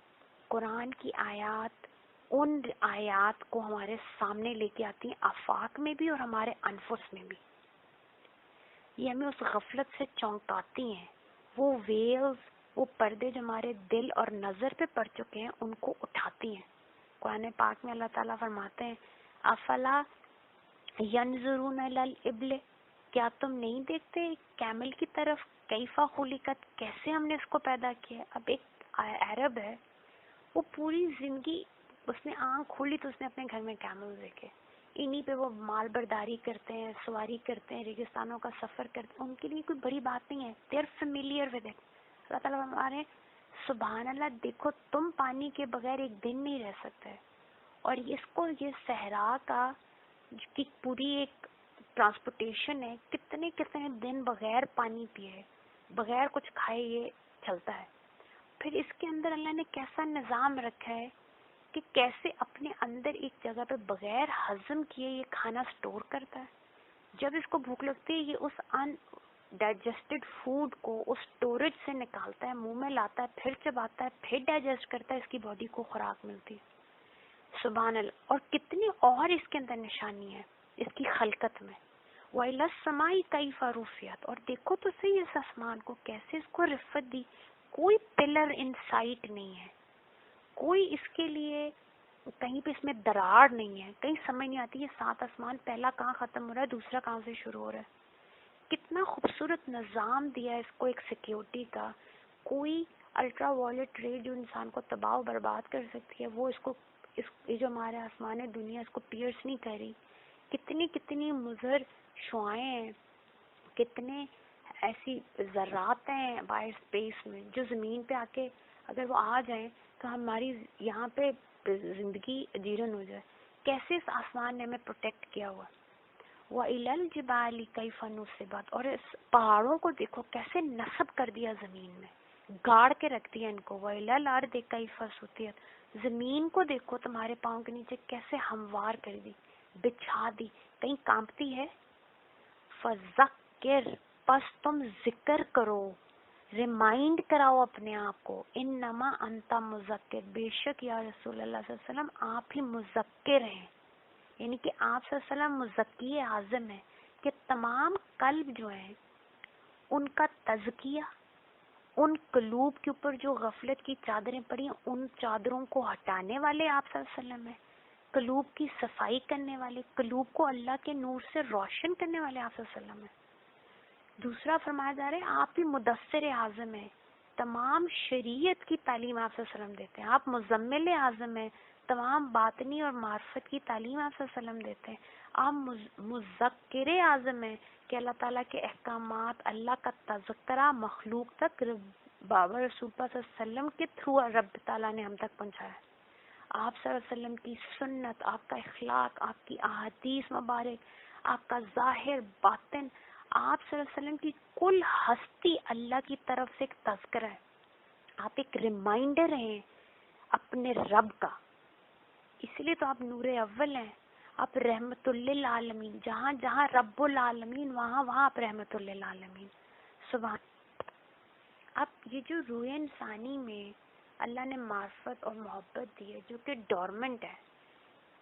قرآن کی آیات ان آیات کو ہمارے سامنے لے کے آتی ہیں، آفاق میں بھی اور ہمارے انفس میں بھی. یہ ہمیں اس غفلت سے چونکاتی ہیں. وہ ویلز، وہ پردے جو ہمارے دل اور نظر پہ پڑ چکے ہیں، ان کو اٹھاتی ہیں. قرآن پاک میں اللہ تعالیٰ فرماتے ہیں افلا ینظرون الی الابل، کیا تم نہیں دیکھتے کیمل کی طرف، کیفا خلقت، کیسے ہم نے اس کو پیدا کیا. اب ایک عرب ہے، وہ پوری زندگی اس نے آنکھ کھولی تو اس نے اپنے گھر میں کیمل دیکھے، انہی پہ وہ مال برداری کرتے ہیں، سواری کرتے ہیں، ریگستانوں کا سفر کرتے ہیں. ان کے لیے کوئی بڑی بات نہیں ہے، they are familiar with it. اللہ تعالیٰ ہمارے سبحان اللہ، دیکھو تم پانی کے بغیر ایک دن نہیں رہ سکتے، اور اس کو یہ صحرا کا کی پوری ایک ٹرانسپورٹیشن ہے، کتنے کتنے دن بغیر پانی پیے، بغیر کچھ کھائے یہ چلتا ہے. پھر اس کے اندر اللہ نے کیسا نظام رکھا ہے کہ کیسے اپنے اندر ایک جگہ پہ بغیر ہضم کیے یہ کھانا سٹور کرتا ہے. جب اس کو بھوک لگتی ہے یہ اس ان ڈائجسٹڈ فوڈ کو اس سٹوریج سے نکالتا ہے، منہ میں لاتا ہے، پھر چباتا ہے، پھر ڈائجسٹ کرتا ہے، اس کی باڈی کو خوراک ملتی ہے. سبحان اللہ. اور کتنی اور اس کے اندر نشانی ہے اس کی خلقت میں. وَإِلَى السَّمَاءِ كَيْفَ رُفِعَتْ، اور دیکھو تو صحیح اس آسمان کو کیسے اس کو رفت دی. کوئی پلر ان سائٹ نہیں ہے، کوئی اس کے لیے کہیں پہ اس میں دراڑ نہیں ہے، کہیں سمجھ نہیں آتی یہ 7 آسمان پہلا کہاں ختم ہو رہا ہے، دوسرا کہاں سے شروع ہو رہا ہے. کتنا خوبصورت نظام دیا ہے اس کو ایک سیکیورٹی کا. کوئی الٹرا وائلٹ رے جو انسان کو تباہ و برباد کر سکتی ہے وہ اس کو یہ جو ہمارے آسمان ہے دنیا اس کو پیئرس نہیں کر رہی. کتنی کتنی مضر شعاعیں ہیں، کتنے ایسی ذرات ہیں باہر اسپیس میں جو زمین پہ آ کے اگر وہ آ جائیں تو ہماری یہاں پہ زندگی اجیرن ہو جائے. کیسے اس آسمان نے ہمیں پروٹیکٹ کیا ہوا. وَإِلَى الْجِبَالِ كَيْفَ نُصِبَتْ، اور اس پہاڑوں کو دیکھو کیسے نصب کر دیا زمین میں، گاڑ کے رکھ دیا ان کو. وَإِلَى الْأَرْضِ كَيْفَ سُطِحَتْ، زمین کو دیکھو تمہارے پاؤں کے نیچے کیسے ہموار کر دی، بچھا دی، کہیں کانپتی ہے. فَذَكِّرْ، پس تم ذکر کرو، ریمائنڈ کراؤ اپنے آپ کو. انما انت مذکر، بے شک یا رسول اللہ صلی اللہ علیہ وسلم آپ ہی مذکر ہیں، یعنی کہ آپ صلی اللہ علیہ وسلم مزکی اعظم ہیں کہ تمام قلب جو ہیں ان کا تزکیہ، ان قلوب کے اوپر جو غفلت کی چادریں پڑی ہیں ان چادروں کو ہٹانے والے آپ صلی اللہ علیہ وسلم ہیں. قلوب کی صفائی کرنے والے، قلوب کو اللہ کے نور سے روشن کرنے والے آپ صلی اللہ علیہ وسلم ہیں. دوسرا فرمایا جا رہا ہے آپ ہی مدثر اعظم ہیں، تمام شریعت کی تعلیم آپ صلی اللہ علیہ وسلم دیتے ہیں. آپ مزمل اعظم ہیں، تمام باطنی اور معرفت کی تعلیم آپ صلی اللہ علیہ وسلم دیتے ہیں. آپ مذکر اعظم ہیں کہ اللہ تعالیٰ کے احکامات، اللہ کا تذکرہ مخلوق تک بابا رسول اللہ صلی اللہ علیہ وسلم کے تھرو رب تعالیٰ نے ہم تک پہنچایا. آپ صلی اللہ علیہ وسلم کی سنت، آپ کا اخلاق، آپ کی احادیث مبارک، آپ کا ظاہر باطن، آپ صلی اللہ علیہ وسلم کی کل ہستی اللہ کی طرف سے ایک تذکرہ ہے. آپ ایک ریمائنڈر ہیں اپنے رب کا. اسی لیے تو آپ نور اول ہیں، آپ رحمت للعالمین. جہاں جہاں رب العالمین وہاں وہاں آپ رحمت للعالمین. سبحان. اب یہ جو روح انسانی میں اللہ نے معرفت اور محبت دی ہے جو کہ ڈورمنٹ ہے،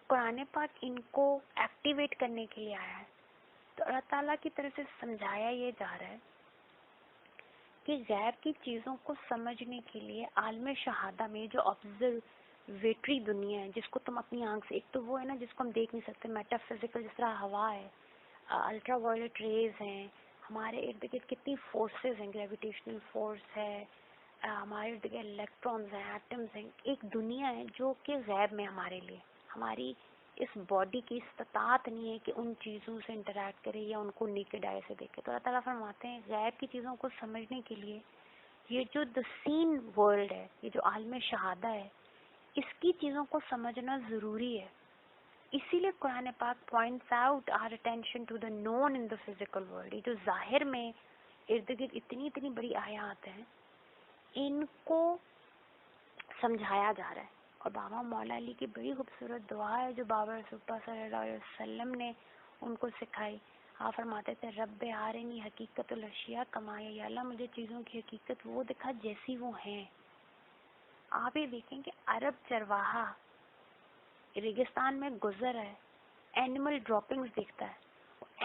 قرآن پاک ان کو ایکٹیویٹ کرنے کے لیے آیا ہے. تو اللہ تعالیٰ کی طرف سے سمجھایا یہ جا رہا ہے کہ غیب کی چیزوں کو سمجھنے کے لیے عالم شہادہ میں جو آبزرویٹری دنیا ہے جس کو تم اپنی آنکھ سے، ایک تو وہ ہے نا جس کو ہم دیکھ نہیں سکتے، میٹا فزیکل، جس طرح ہوا ہے، الٹرا وائلٹ ریز ہیں، ہمارے ارد گرد کتنی فورسز ہیں، گریویٹیشنل فورس ہے، ہمارے ارد گرد الیکٹرانز ہیں، ایٹمز ہیں. ایک دنیا ہے جو کہ غیب میں ہمارے لیے، ہماری اس باڈی کی استطاعت نہیں ہے کہ ان چیزوں سے انٹریکٹ کرے یا ان کو نیکڈ آئی سے دیکھے. تو اللہ تعالیٰ فرماتے ہیں غیب کی چیزوں کو سمجھنے کے لیے یہ جو دا سین ورلڈ ہے، یہ جو عالم شہادہ ہے، اس کی چیزوں کو سمجھنا ضروری ہے. اسی لیے قرآن پاک points out our attention to the known in the physical world. یہ جو ظاہر میں ارد گرد اتنی اتنی بڑی آیات ہیں ان کو سمجھایا جا رہا ہے. اور بابا مولا علی کی بڑی خوبصورت دعا ہے جو بابا رسول اللہ صلی اللہ علیہ وسلم نے ان کو سکھائی. آپ فرماتے تھے رب آرنی حقیقت الاشیاء کما یا اللہ مجھے چیزوں کی حقیقت وہ دکھا جیسی وہ ہیں. آپ یہ دیکھیں کہ عرب چرواہا ریگستان میں گزر ہے, اینیمل ڈراپنگز دیکھتا ہے,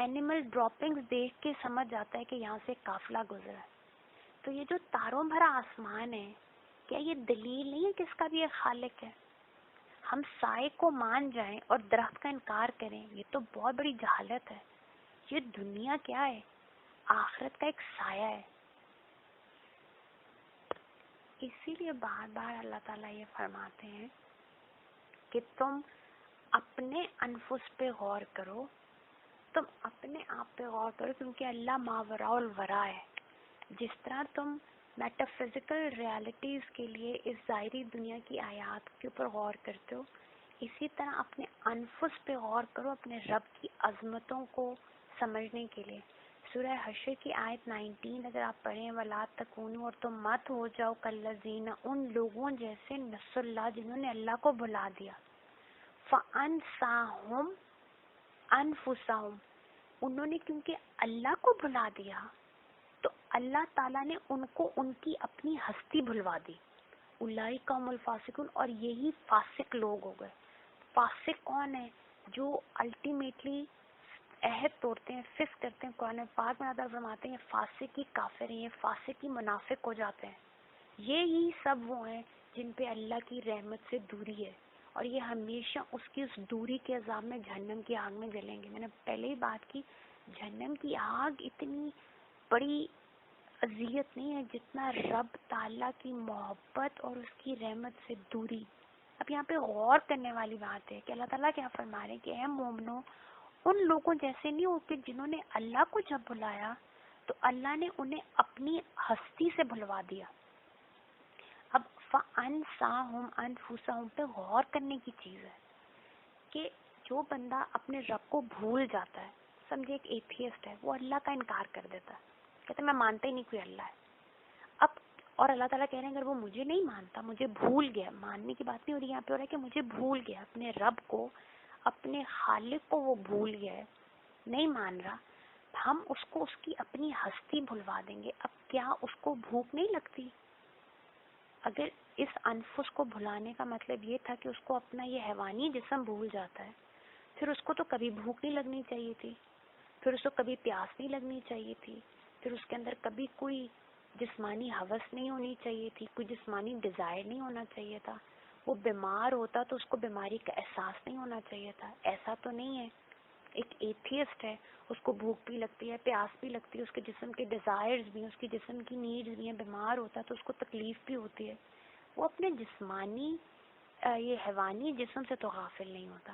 اینیمل ڈراپنگز دیکھ کے سمجھ جاتا ہے کہ یہاں سے قافلہ گزرا ہے. تو یہ جو تاروں بھرا آسمان ہے, کیا یہ دلیل نہیں ہے کہ اس کا بھی ایک خالق ہے؟ ہم سائے کو مان جائیں اور درخت کا انکار کریں, یہ تو بہت بڑی جہالت ہے. یہ دنیا کیا ہے؟ آخرت کا ایک سایہ ہے. اسی لیے بار بار اللہ تعالیٰ یہ فرماتے ہیں کہ تم اپنے انفس پہ غور کرو, تم اپنے آپ پہ غور کرو, کیونکہ اللہ ماوراء الورا ہے. جس طرح تم میٹافزیکل ریالٹیز کے لیے اس ظاہری دنیا کی آیات کے اوپر غور کرتے ہو, اسی طرح اپنے انفس پہ غور کرو اپنے رب کی عظمتوں کو سمجھنے کے لیے. سورہ حشر کی آیت 19 اگر آپ پڑھیں, وَلَا تَكُونُوا, اور تم مت ہو جاؤ کالذین, ان لوگوں جیسے نسوا اللہ جنہوں نے اللہ کو بھلا دیا, فَأَنسَاهُمْ أَنفُسَهُمْ, انہوں نے کیونکہ اللہ کو بھلا دیا تو اللہ تعالیٰ نے ان کو ان کی اپنی ہستی بھلوا دی. اولئک هم الفاسقون, اور یہی فاسق لوگ ہو گئے. فاسق کون ہے؟ جو الٹیمیٹلی عہد توڑتے ہیں, فسق کرتے ہیں. قرآن پاک میں اللہ فرماتے ہیں یہ فاسق ہی کافر ہیں, یہ فاسق ہی منافق ہو جاتے ہیں. یہی سب وہ ہیں جن پہ اللہ کی رحمت سے دوری ہے, اور یہ ہمیشہ اس کی اس دوری کے عذاب میں جہنم کی آگ میں جلیں گے. میں نے پہلے ہی بات کی, جہنم کی آگ اتنی بڑی اذیت نہیں ہے جتنا رب تعالیٰ کی محبت اور اس کی رحمت سے دوری. اب یہاں پہ غور کرنے والی بات ہے کہ اللہ تعالیٰ کیا فرما رہے ہیں کہ اے مومنو, ان لوگوں جیسے نہیں ہو کہ جنہوں نے اللہ کو جب بلایا تو اللہ نے انہیں اپنی ہستی سے بھلوا دیا. اب فَأَنسَاهُمْ أَنفُسَهُمْ پہ غور کرنے کی چیز ہے کہ جو بندہ اپنے رب کو بھول جاتا ہے, سمجھے ایک ایتھیسٹ ہے, وہ اللہ کا انکار کر دیتا ہے, کہتے میں مانتا ہی نہیں کوئی اللہ ہے. اب اور اللہ تعالیٰ کہہ رہے ہیں اگر وہ مجھے نہیں مانتا, مجھے بھول گیا, ماننے کی بات نہیں ہو رہی یہاں پہ, ہو رہا ہے کہ مجھے بھول گیا, اپنے رب کو, اپنے خالق کو وہ بھول گیا ہے, نہیں مان رہا, ہم اس کو اس کی اپنی ہستی بھلوا دیں گے. اب کیا اس کو بھوک نہیں لگتی؟ اگر اس انفس کو بھلانے کا مطلب یہ تھا کہ اس کو اپنا یہ حیوانی جسم بھول جاتا ہے, پھر اس کو تو کبھی بھوک نہیں لگنی چاہیے تھی, پھر اس کو کبھی پیاس نہیں لگنی چاہیے تھی, پھر اس کے اندر کبھی کوئی جسمانی ہوس نہیں ہونی چاہیے تھی, کوئی جسمانی ڈیزائر نہیں ہونا چاہیے تھا. وہ بیمار ہوتا تو اس کو بیماری کا احساس نہیں ہونا چاہیے تھا. ایسا تو نہیں ہے. ایک ایتھیسٹ ہے, اس کو بھوک بھی لگتی ہے, پیاس بھی لگتی ہے, اس کے جسم کے ڈیزائرز بھی ہیں, اس کی جسم کی نیڈز بھی ہیں. بیمار ہوتا ہے تو اس کو تکلیف بھی ہوتی ہے. وہ اپنے جسمانی یہ حیوانی جسم سے تو غافل نہیں ہوتا,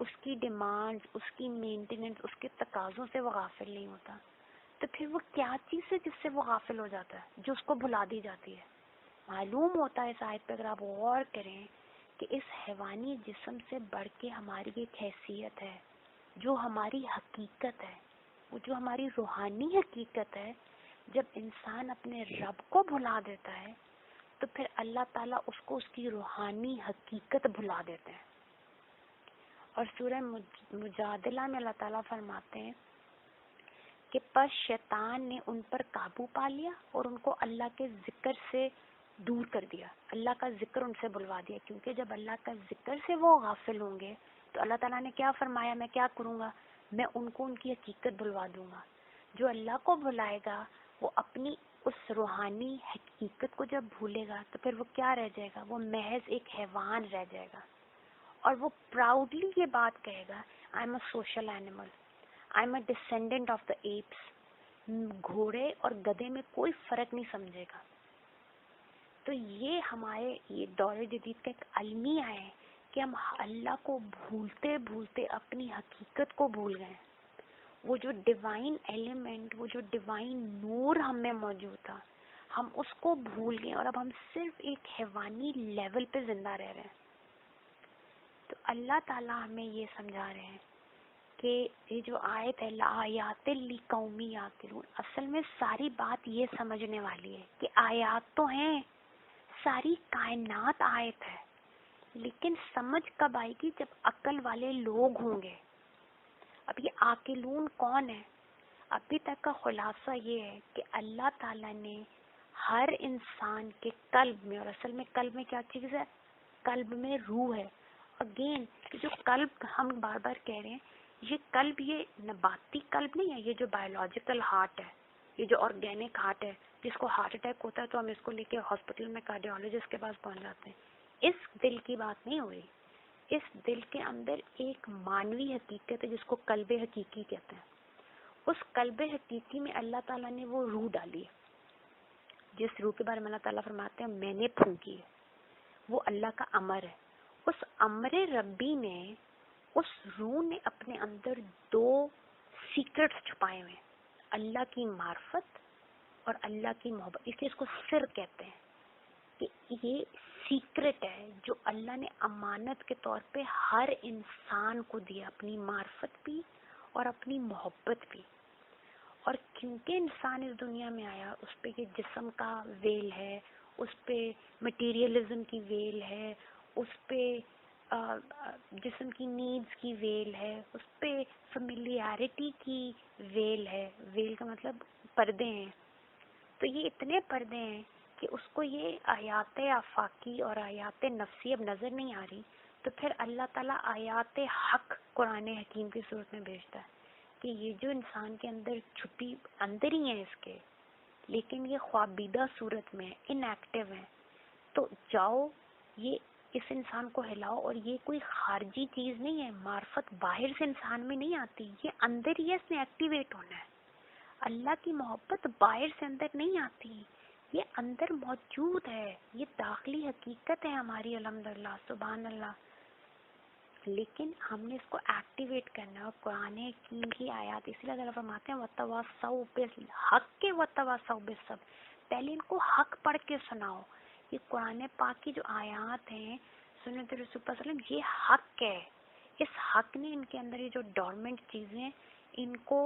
اس کی ڈیمانڈ, اس کی مینٹیننس, اس کے تقاضوں سے وہ غافل نہیں ہوتا. تو پھر وہ کیا چیز ہے جس سے وہ غافل ہو جاتا ہے, جو اس کو بھلا دی جاتی ہے؟ معلوم ہوتا ہے اس آیت پہ اگر آپ غور کریں کہ اس حیوانی جسم سے بڑھ کے ہماری ایک حیثیت ہے جو ہماری حقیقت ہے, وہ جو ہماری روحانی حقیقت ہے. جب انسان اپنے رب کو بھلا دیتا ہے تو پھر اللہ تعالیٰ اس کو اس کی روحانی حقیقت بھلا دیتے ہیں. اور سورہ مجادلہ میں اللہ تعالیٰ فرماتے ہیں کہ پس شیطان نے ان پر قابو پا لیا اور ان کو اللہ کے ذکر سے دور کر دیا, اللہ کا ذکر ان سے بلوا دیا. کیونکہ جب اللہ کا ذکر سے وہ غافل ہوں گے تو اللہ تعالیٰ نے کیا فرمایا, میں کیا کروں گا, میں ان کو ان کی حقیقت بلوا دوں گا. جو اللہ کو بلائے گا وہ اپنی اس روحانی حقیقت کو جب بھولے گا تو پھر وہ کیا رہ جائے گا, وہ محض ایک حیوان رہ جائے گا. اور وہ پراؤڈلی یہ بات کہے گا, I am a social animal, I am a descendant of the apes. گھوڑے اور گدھے میں کوئی فرق نہیں سمجھے گا. تو یہ ہمارے یہ دور جدید کا ایک المیہ ہے کہ ہم اللہ کو بھولتے بھولتے اپنی حقیقت کو بھول گئے. وہ جو ڈیوائن ایلیمنٹ, وہ جو ڈیوائن نور ہم میں موجود تھا, ہم اس کو بھول گئے اور اب ہم صرف ایک حیوانی لیول پہ زندہ رہ رہے ہیں. تو اللہ تعالیٰ ہمیں یہ سمجھا رہے ہیں کہ یہ جو آیت ہے لآیات لقوم یعقلون, اصل میں ساری بات یہ سمجھنے والی ہے کہ آیات تو ہیں, ساری کائنات آیت ہے, لیکن سمجھ کب آئے گی, جب عقل والے لوگ ہوں گے. اب یہ عاقلون کون ہے؟ ابھی تک کا خلاصہ یہ ہے کہ اللہ تعالیٰ نے ہر انسان کے قلب میں، اور اصل میں قلب میں کیا چیز ہے؟ قلب میں روح ہے. اگین جو قلب ہم بار بار کہہ رہے ہیں، یہ قلب یہ نباتی قلب نہیں ہے، یہ جو بایولوجیکل ہارٹ ہے، یہ جو آرگینک ہارٹ ہے، جس کو ہارٹ اٹیک ہوتا ہے تو ہم اس کو لے کے ہاسپٹل میں کارڈیولوجسٹ کے پاس پہنچ جاتے ہیں. اس دل کی بات نہیں ہو رہی. اس دل کے اندر ایک مانوی حقیقت ہے جس کو قلب حقیقی کہتے ہیں. اس قلب حقیقی میں اللہ تعالیٰ نے وہ روح ڈالی ہے، جس روح کے بارے میں اللہ تعالیٰ فرماتے ہیں میں نے پھونکی ہے. وہ اللہ کا امر ہے. اس امر ربی نے، اس روح نے اپنے اندر دو سیکرٹس چھپائے ہوئے ہیں، اللہ کی معرفت اور اللہ کی محبت. اس لیے اس کو سر کہتے ہیں کہ یہ سیکرٹ ہے جو اللہ نے امانت کے طور پہ ہر انسان کو دیا، اپنی معرفت بھی اور اپنی محبت بھی. اور کیونکہ انسان اس دنیا میں آیا، اس پہ یہ جسم کا ویل ہے، اس پہ مٹیریلزم کی ویل ہے، اس پہ جسم کی نیڈز کی ویل ہے، اس پہ فیملیارٹی کی ویل ہے. ویل کا مطلب پردے ہیں. تو یہ اتنے پردے ہیں کہ اس کو یہ آیات آفاقی اور آیات نفسی اب نظر نہیں آ رہی. تو پھر اللہ تعالیٰ آیات حق قرآن حکیم کی صورت میں بھیجتا ہے کہ یہ جو انسان کے اندر چھپی اندر ہی ہیں اس کے، لیکن یہ خوابیدہ صورت میں ان ایکٹیو ہیں. تو جاؤ یہ اس انسان کو ہلاؤ. اور یہ کوئی خارجی چیز نہیں ہے، معرفت باہر سے انسان میں نہیں آتی، یہ اندر ہی ہے، اس نے ایکٹیویٹ ہونا ہے. اللہ کی محبت باہر سے اندر نہیں آتی، یہ اندر موجود ہے، یہ داخلی حقیقت ہے ہماری الحمدللہ سبحان اللہ. لیکن ہم نے اس کو ایکٹیویٹ کرنا ہے. اور قرآن کی آیات اسی لیے فرماتے ہیں وَتَوَاصَوْا بِالْحَقِّ وَتَوَاصَوْا بِالصَّبْرِ. پہلے ان کو حق پڑھ کے سناؤ. یہ قرآن پاک کی جو آیات ہیں سنت رسول صلی اللہ علیہ وسلم، یہ حق ہے. اس حق نے ان کے اندر یہ جو ڈورمنٹ چیزیں ان کو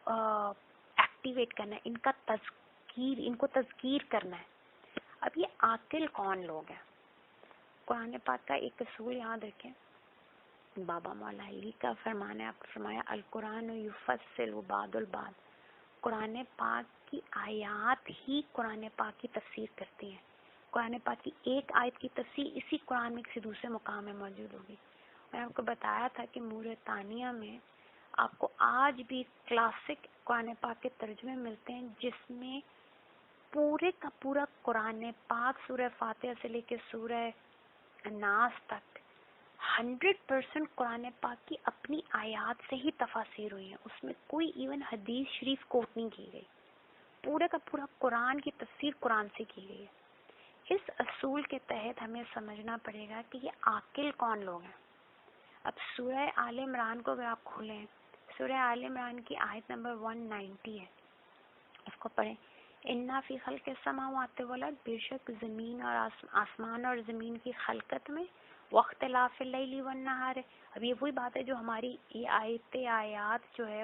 ایکٹیویٹ کرنا ہے، ان کا تذکیر، ان کو تذکیر کرنا ہے. اب یہ عاقل کون لوگ ہیں؟ قرآن پاک کا ایک اصول یاد رکھیں، بابا مولا علی کا فرمان ہے، آپ فرمایا القرآن یفصل بعض البعض. قرآن پاک کی آیات ہی قرآن پاک کی تفسیر کرتی ہیں. قرآن پاک کی ایک آیت کی تفسیر اسی قرآن میں کسی دوسرے مقام میں موجود ہوگی. میں آپ کو بتایا تھا کہ مورتانیہ میں آپ کو آج بھی کلاسک قرآن پاک کے ترجمے ملتے ہیں جس میں پورے کا پورا قرآن پاک سورہ فاتحہ سے لے کے سورہ ناس تک 100% قرآن پاک کی اپنی آیات سے ہی تفاسیر ہوئی ہیں. اس میں کوئی ایون حدیث شریف کوٹ نہیں کی گئی. پورے کا پورا قرآن کی تفسیر قرآن سے کی گئی ہے. اس اصول کے تحت ہمیں سمجھنا پڑے گا کہ یہ عاقل کون لوگ ہیں. اب سورہ آل عمران کو اگر آپ کھولیں، سورہ آل عمران کی آیت نمبر 190 ہے، اس کو پڑھیں. اِنَّا فِي خَلْقِ السَّمَاوَاتِ وَالْأَرْضِ، بے شک زمین اور آسمان اور زمین کی خلقت میں، واختلاف اللیل والنہار. اب یہ وہی بات ہے جو ہماری یہ آیات جو ہے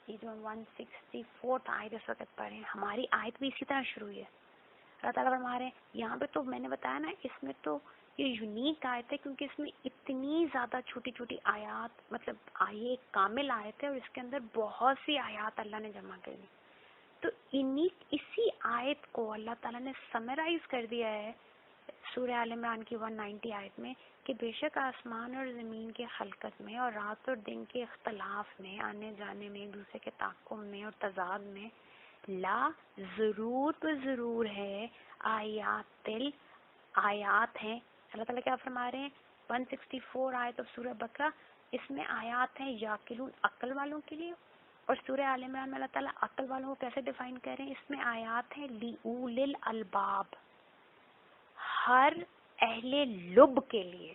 یہ جو 164 آیت اس وقت پڑھ رہے ہیں، ہماری آیت بھی اسی طرح شروع ہوئی ہے. اللہ تعالیٰ فرما رہے ہیں یہاں پہ، تو میں نے بتایا نا اس میں تو یہ یونیک آیت ہے کیونکہ اس میں اتنی زیادہ چھوٹی چھوٹی آیات، مطلب یہ ایک کامل آیت ہے اور اس کے اندر بہت سی آیات اللہ نے جمع کر دی. تو اسی آیت کو اللہ تعالیٰ نے سمرائز کر دیا ہے سورہ آل عمران کی 190 آیت میں کہ بے شک آسمان اور زمین کے خلقت میں اور رات اور دن کے اختلاف میں، آنے جانے میں، ایک دوسرے کے تعاقب میں اور تضاد میں، لا ضرور تو ضرور ہے، آیات ہیں. اللہ تعالیٰ کیا فرما رہے ہیں؟ 164 آیت آف سورہ بقرہ، اس میں آیات ہیں یاقلون، عقل والوں کے لیے. اور سورہ آل عمران میں اللہ تعالیٰ عقل والوں کو کیسے ڈیفائن کر رہے ہیں؟ اس میں آیات ہیں لِأُولِي الْأَلْبَابِ، ہر اہل لب کے لیے،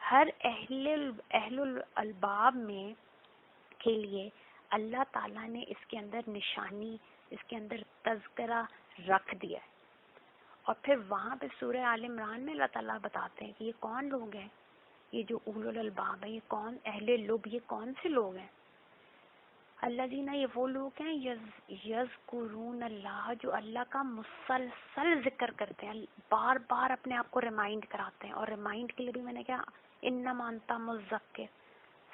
ہر اہل الالباب میں کے لیے اللہ تعالیٰ نے اس کے اندر نشانی، اس کے اندر تذکرہ رکھ دیا ہے. اور پھر وہاں پہ سورہ آل عمران میں اللہ تعالیٰ بتاتے ہیں کہ یہ کون لوگ ہیں، یہ جو اولو الالباب ہیں، یہ کون اہل لب، یہ کون سے لوگ ہیں؟ الذین، یہ وہ لوگ ہیں یذکرون اللہ، جو اللہ کا مسلسل ذکر کرتے ہیں، بار بار اپنے آپ کو ریمائنڈ کراتے ہیں. اور ریمائنڈ کے لیے بھی میں نے کہا انما انت مذکر،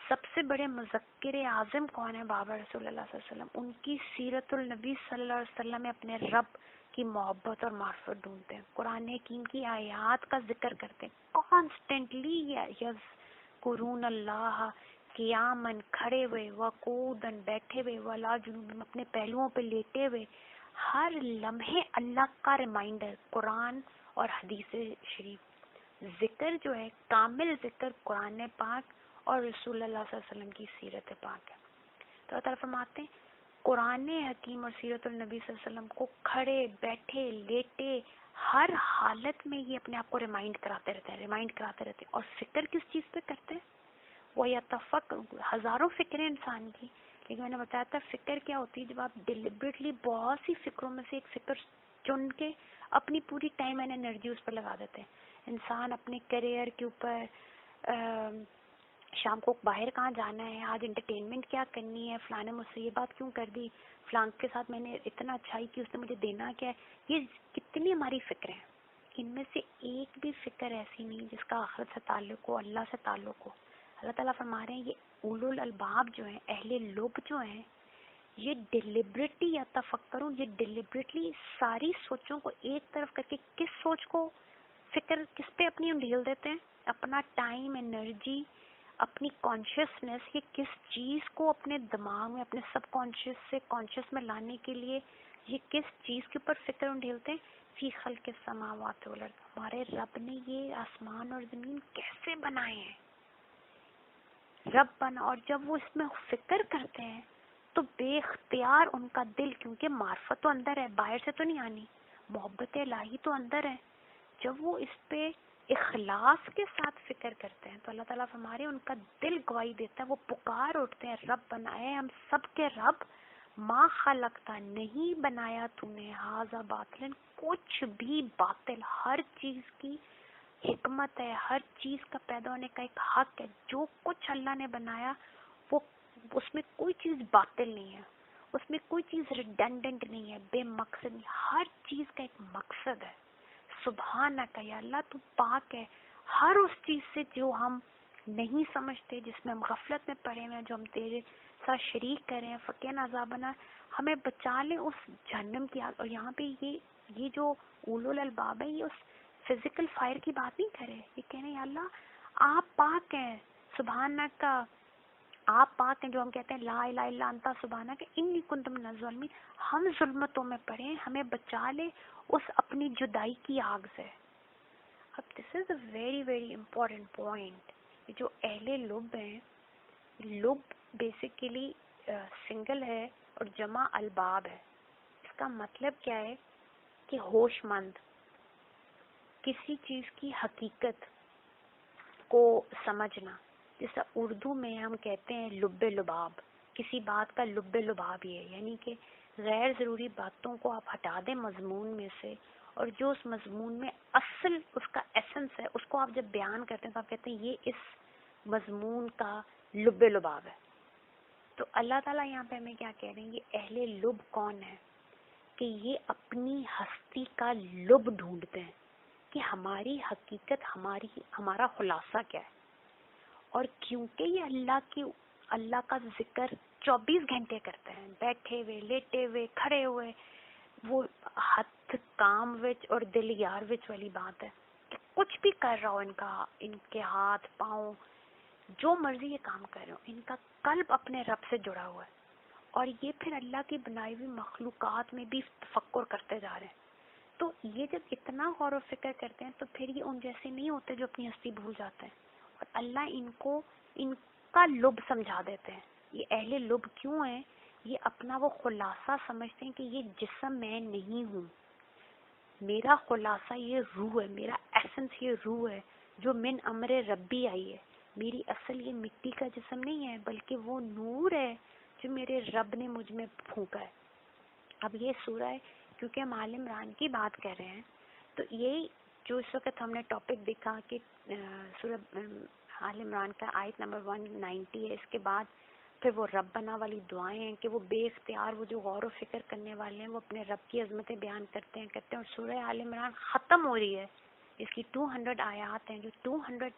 سب سے بڑے مذکر اعظم کون ہے؟ بابا رسول اللہ صلی اللہ علیہ وسلم. ان کی سیرت النبی صلی اللہ علیہ وسلم میں اپنے رب کی محبت اور معرفت ڈھونڈتے ہیں. قرآن حکیم کی آیات کا ذکر کرتے ہیں کانسٹنٹلی. یذکرون اللہ قیاماً کھڑے ہوئے، وقعوداً بیٹھے ہوئے، وعلی جنوبہم اپنے پہلوؤں پہ لیٹے ہوئے. ہر لمحے اللہ کا ریمائنڈر قرآن اور حدیث شریف. ذکر جو ہے کامل ذکر قرآن پاک اور رسول اللہ صلی اللہ علیہ وسلم کی سیرت پاک ہے. تو اللہ تعالیٰ فرماتے ہیں قرآن حکیم اور سیرت النبی صلی اللہ علیہ وسلم کو کھڑے بیٹھے لیٹے ہر حالت میں یہ اپنے آپ کو ریمائنڈ کراتے رہتے ہیں. اور فکر کس چیز پہ کرتے ہیں؟ وہ یتفکر، ہزاروں فکریں انسان کی، لیکن میں نے بتایا تھا فکر کیا ہوتی ہے جب آپ ڈیلیبریٹلی بہت سی فکروں میں سے ایک فکر چن کے اپنی پوری ٹائم اینڈ انرجی اس پر لگا دیتے ہیں. انسان اپنے کیریئر کے اوپر، شام کو باہر کہاں جانا ہے، آج انٹرٹینمنٹ کیا کرنی ہے، فلاں نے مجھ سے یہ بات کیوں کر دی، فلاں کے ساتھ میں نے اتنا اچھائی کی، اس نے مجھے دینا کیا ہے. یہ کتنی ہماری فکریں ہیں، ان میں سے ایک بھی فکر ایسی نہیں جس کا آخرت سے تعلق ہو، اللہ سے تعلق ہو. اللہ تعالیٰ فرما رہے ہیں یہ اولو الالباب جو ہیں، اہل لب جو ہیں، یہ ڈیلیبریٹلی یا تفکروں، یہ ڈیلیبریٹلی ساری سوچوں کو ایک طرف کر کے کس سوچ کو فکر کس پہ اپنی ڈھیل دیتے ہیں؟ اپنا ٹائم، انرجی، اپنی کانشیسنس، یہ کس چیز کو اپنے دماغ میں، اپنے سب کانشیس سے کانشیس میں لانے کے لیے یہ کس چیز کے اوپر فکر ڈھیلتے ہیں؟ فی خلق السماوات والارض، ہمارے رب نے یہ آسمان اور زمین کیسے بنائے ہیں. رب بنا، اور جب وہ اس میں فکر کرتے ہیں تو بے اختیار ان کا دل، کیونکہ معرفت تو اندر ہے، باہر سے تو نہیں آنی، محبت الہی تو اندر ہے، جب وہ اس پہ اخلاص کے ساتھ فکر کرتے ہیں تو اللہ تعالیٰ ہمارے ان کا دل گواہی دیتا ہے، وہ پکار اٹھتے ہیں رب بنائے ہم سب کے رب، ما خلقتا نہیں بنایا تو نے، ھذا باطل کچھ بھی باطل، ہر چیز کی حکمت ہے، ہر چیز کا پیدا ہونے کا ایک حق ہے. جو کچھ اللہ نے بنایا وہ اس میں کوئی چیز باطل نہیں ہے، اس میں کوئی چیز ریڈنڈنٹ نہیں ہے، بے مقصد نہیں، ہر چیز کا ایک مقصد ہے. سبحانک یا اللہ تو پاک ہے ہر اس چیز سے جو ہم نہیں سمجھتے، جس میں ہم غفلت میں پڑے ہوئے ہیں، جو ہم تیرے ساتھ شریک کریں ہیں. فقین عذابنا، ہمیں بچا لیں اس جہنم کی آگ. اور یہاں پہ یہ جو اولو الالباب ہے، یہ اس فزیکل فائر کی بات نہیں کرے، یہ کہہ رہے ہیں یا اللہ آپ پاک ہیں، سبحانک کا آپ پاک ہیں، جو ہم کہتے ہیں لا الہ الا انت سبحانک انی کنت من الظالمین، ہم ظلمتوں میں پڑے ہیں، ہمیں بچا لے اس اپنی جدائی کی آگ سے. اب this is a very very important point. یہ جو اہل لب ہیں، لب بیسیکلی سنگل ہے اور جمع الباب ہے. اس کا مطلب کیا ہے کہ ہوش مند، کسی چیز کی حقیقت کو سمجھنا. جیسا اردو میں ہم کہتے ہیں لب لباب، کسی بات کا لب لباب یہ ہے، یعنی کہ غیر ضروری باتوں کو آپ ہٹا دیں مضمون میں سے، اور جو اس مضمون میں اصل اس کا ایسنس ہے اس کو آپ جب بیان کرتے ہیں تو آپ کہتے ہیں یہ اس مضمون کا لب لباب ہے. تو اللہ تعالیٰ یہاں پہ ہمیں کیا کہہ رہے ہیں، یہ اہل لب کون ہے کہ یہ اپنی ہستی کا لب ڈھونڈتے ہیں کہ ہماری حقیقت، ہمارا خلاصہ کیا ہے. اور کیونکہ یہ اللہ کا ذکر 24 گھنٹے کرتے ہیں، بیٹھے ہوئے، لیٹے ہوئے، کھڑے ہوئے، وہ ہاتھ کام وچ اور دل یار وچ والی بات ہے کہ کچھ بھی کر رہا ہو ان کے ہاتھ پاؤں جو مرضی یہ کام کر رہے ہو، ان کا قلب اپنے رب سے جڑا ہوا ہے. اور یہ پھر اللہ کی بنائی ہوئی مخلوقات میں بھی تفکر کرتے جا رہے ہیں. تو یہ جب اتنا غور و فکر کرتے ہیں تو پھر یہ ان جیسے نہیں ہوتے جو اپنی ہستی بھول جاتے ہیں، اور اللہ ان کا لب سمجھا دیتے ہیں. یہ اہل لب کیوں ہیں؟ یہ اپنا وہ خلاصہ سمجھتے ہیں کہ یہ جسم میں نہیں ہوں، میرا خلاصہ یہ روح ہے، میرا ایسنس یہ روح ہے جو من امر ربی آئی ہے. میری اصل یہ مٹی کا جسم نہیں ہے بلکہ وہ نور ہے جو میرے رب نے مجھ میں پھونکا ہے. اب یہ سورہ ہے کیونکہ ہم آل عمران کی بات کر رہے ہیں، تو یہ جو اس وقت ہم نے ٹاپک دیکھا کہ سورہ آل عمران کا آیت نمبر 190 ہے، اس کے بعد پھر وہ رب بنا والی دعائیں ہیں کہ وہ بے اختیار، وہ جو غور و فکر کرنے والے ہیں وہ اپنے رب کی عظمتیں بیان کرتے ہیں. اور سورہ آل عمران ختم ہو رہی ہے، اس کی 200 آیات ہیں. جو 200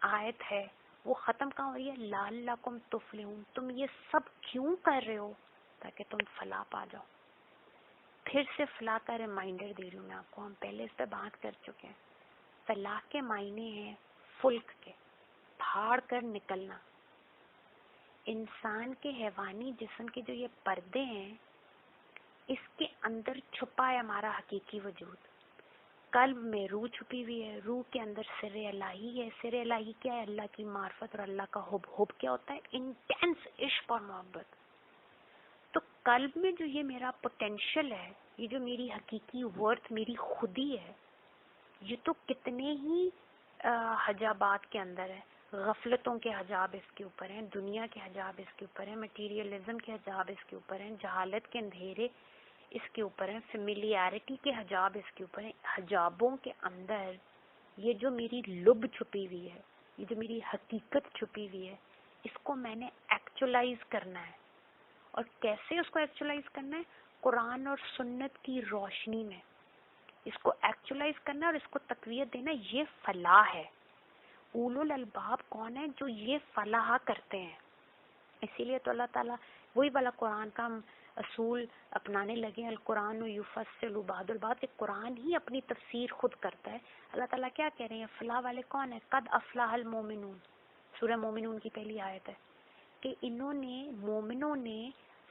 آیت ہے وہ ختم کہاں ہو رہی ہے؟ لعلکم تفلحون، تم یہ سب کیوں کر رہے ہو؟ تاکہ تم فلاح پا جاؤ۔ پھر سے فلاح کا ریمائنڈر دے رہی ہوں میں آپ کو، ہم پہلے اس پہ بات کر چکے ہیں۔ فلاح کے معنی ہیں فلک کے، پھاڑ کر نکلنا۔ انسان کے حیوانی جسم کے جو یہ پردے ہیں، اس کے اندر چھپا ہے ہمارا حقیقی وجود۔ قلب میں روح چھپی ہوئی ہے، روح کے اندر سر الہی ہے۔ سر الہی کیا ہے؟ اللہ کی معرفت اور اللہ کا حب۔ حب کیا ہوتا ہے؟ انٹینس عشق اور محبت۔ تو قلب میں جو یہ میرا پوٹینشل ہے، یہ جو میری حقیقی ورتھ، میری خودی ہے، یہ تو کتنے ہی حجابات کے اندر ہے۔ غفلتوں کے حجاب اس کے اوپر ہیں، دنیا کے حجاب اس کے اوپر ہیں، مٹیریلزم کے حجاب اس کے اوپر ہیں، جہالت کے اندھیرے اس کے اوپر ہیں، فیملیارٹی کے حجاب اس کے اوپر ہیں۔ حجابوں کے اندر یہ جو میری لب چھپی ہوئی ہے، یہ جو میری حقیقت چھپی ہوئی ہے، اس کو میں نے ایکچولائز کرنا ہے۔ اور کیسے اس کو ایکچولائز کرنا ہے؟ قرآن اور سنت کی روشنی میں اس کو ایکچولائز کرنا اور اس کو تقویت دینا۔ یہ فلاح ہے۔ اولو الالباب کون ہے؟ جو یہ فلاح کرتے ہیں۔ اسی لیے تو اللہ تعالیٰ وہی والا قرآن کا ہم اصول اپنانے لگے ہیں، القرآن یفصل بعض البعض، کہ قرآن ہی اپنی تفسیر خود کرتا ہے۔ اللہ تعالیٰ کیا کہہ رہے ہیں؟ فلاح والے کون ہیں؟ قد افلح المومنون، سورہ مومنون کی پہلی آیت ہے کہ انہوں نے، مومنوں نے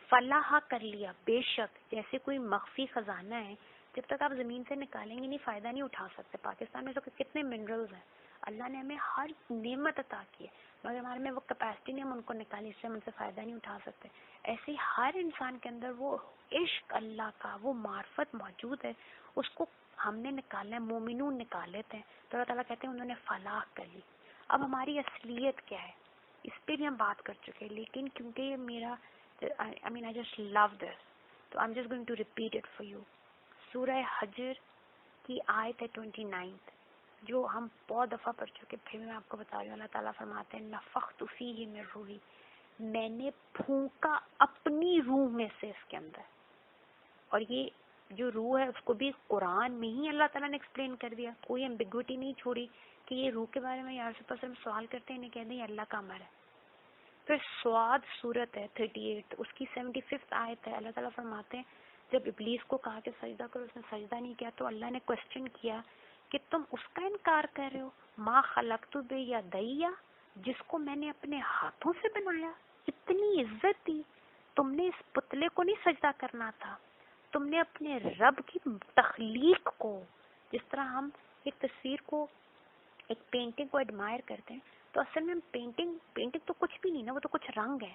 فلاح کر لیا۔ بے شک جیسے کوئی مخفی خزانہ ہے، جب تک آپ زمین سے نکالیں گے نہیں فائدہ نہیں اٹھا سکتے۔ پاکستان میں تو کتنے منرلز ہیں، اللہ نے ہمیں ہر نعمت عطا کی ہے، مگر ہمارے میں وہ کیپیسٹی نہیں ہم ان کو نکالیں، اس سے ہم ان سے فائدہ نہیں اٹھا سکتے۔ ایسے ہی ہر انسان کے اندر وہ عشق اللہ کا، وہ معرفت موجود ہے، اس کو ہم نے نکالنا ہے۔ مومنون نکال لیتے ہیں تو اللہ تعالیٰ کہتے ہیں انہوں نے فلاح کر لی۔ اب ہماری اصلیت کیا ہے اس پہ بھی ہم بات کر چکے ہیں، لیکن کیونکہ یہ میرا I just love this, so I'm just going to repeat it for you. سورہ حجر کی آیت ہے 29 جو ہم بہت دفعہ پڑھ چکے، پھر میں آپ کو بتا رہی ہوں۔ اللہ تعالیٰ فرماتے ہیں نفخت فیہ من روحی، میں نے پھونکا اپنی روح میں سے اس کے اندر۔ اور یہ جو روح ہے اس کو بھی قرآن میں ہی اللہ تعالیٰ نے ایکسپلین کر دیا، کوئی ایمبیگوٹی نہیں چھوڑی کہ یہ روح کے بارے میں یار سے سوال کرتے ہیں، انہیں کہہ دیں یہ اللہ کا امر ہے۔ پھر سواد صورت ہے 38، اس کی 75 آیت ہے، اللہ تعالیٰ فرماتے ہیں جب ابلیس کو کہا کہ سجدہ کرو، اس نے سجدہ نہیں کیا، تو اللہ نے کوسچن کیا کہ تم اس کا انکار کر رہے ہو، ما خلقت بیدیا، جس کو میں نے اپنے ہاتھوں سے بنایا، اتنی عزت دی، تم نے اس پتلے کو نہیں سجدہ کرنا تھا، تم نے اپنے رب کی تخلیق کو، جس طرح ہم ایک تصویر کو، ایک پینٹنگ کو ایڈمائر کرتے ہیں، تو اصل میں پینٹنگ تو کچھ بھی نہیں نا، وہ تو کچھ رنگ ہے،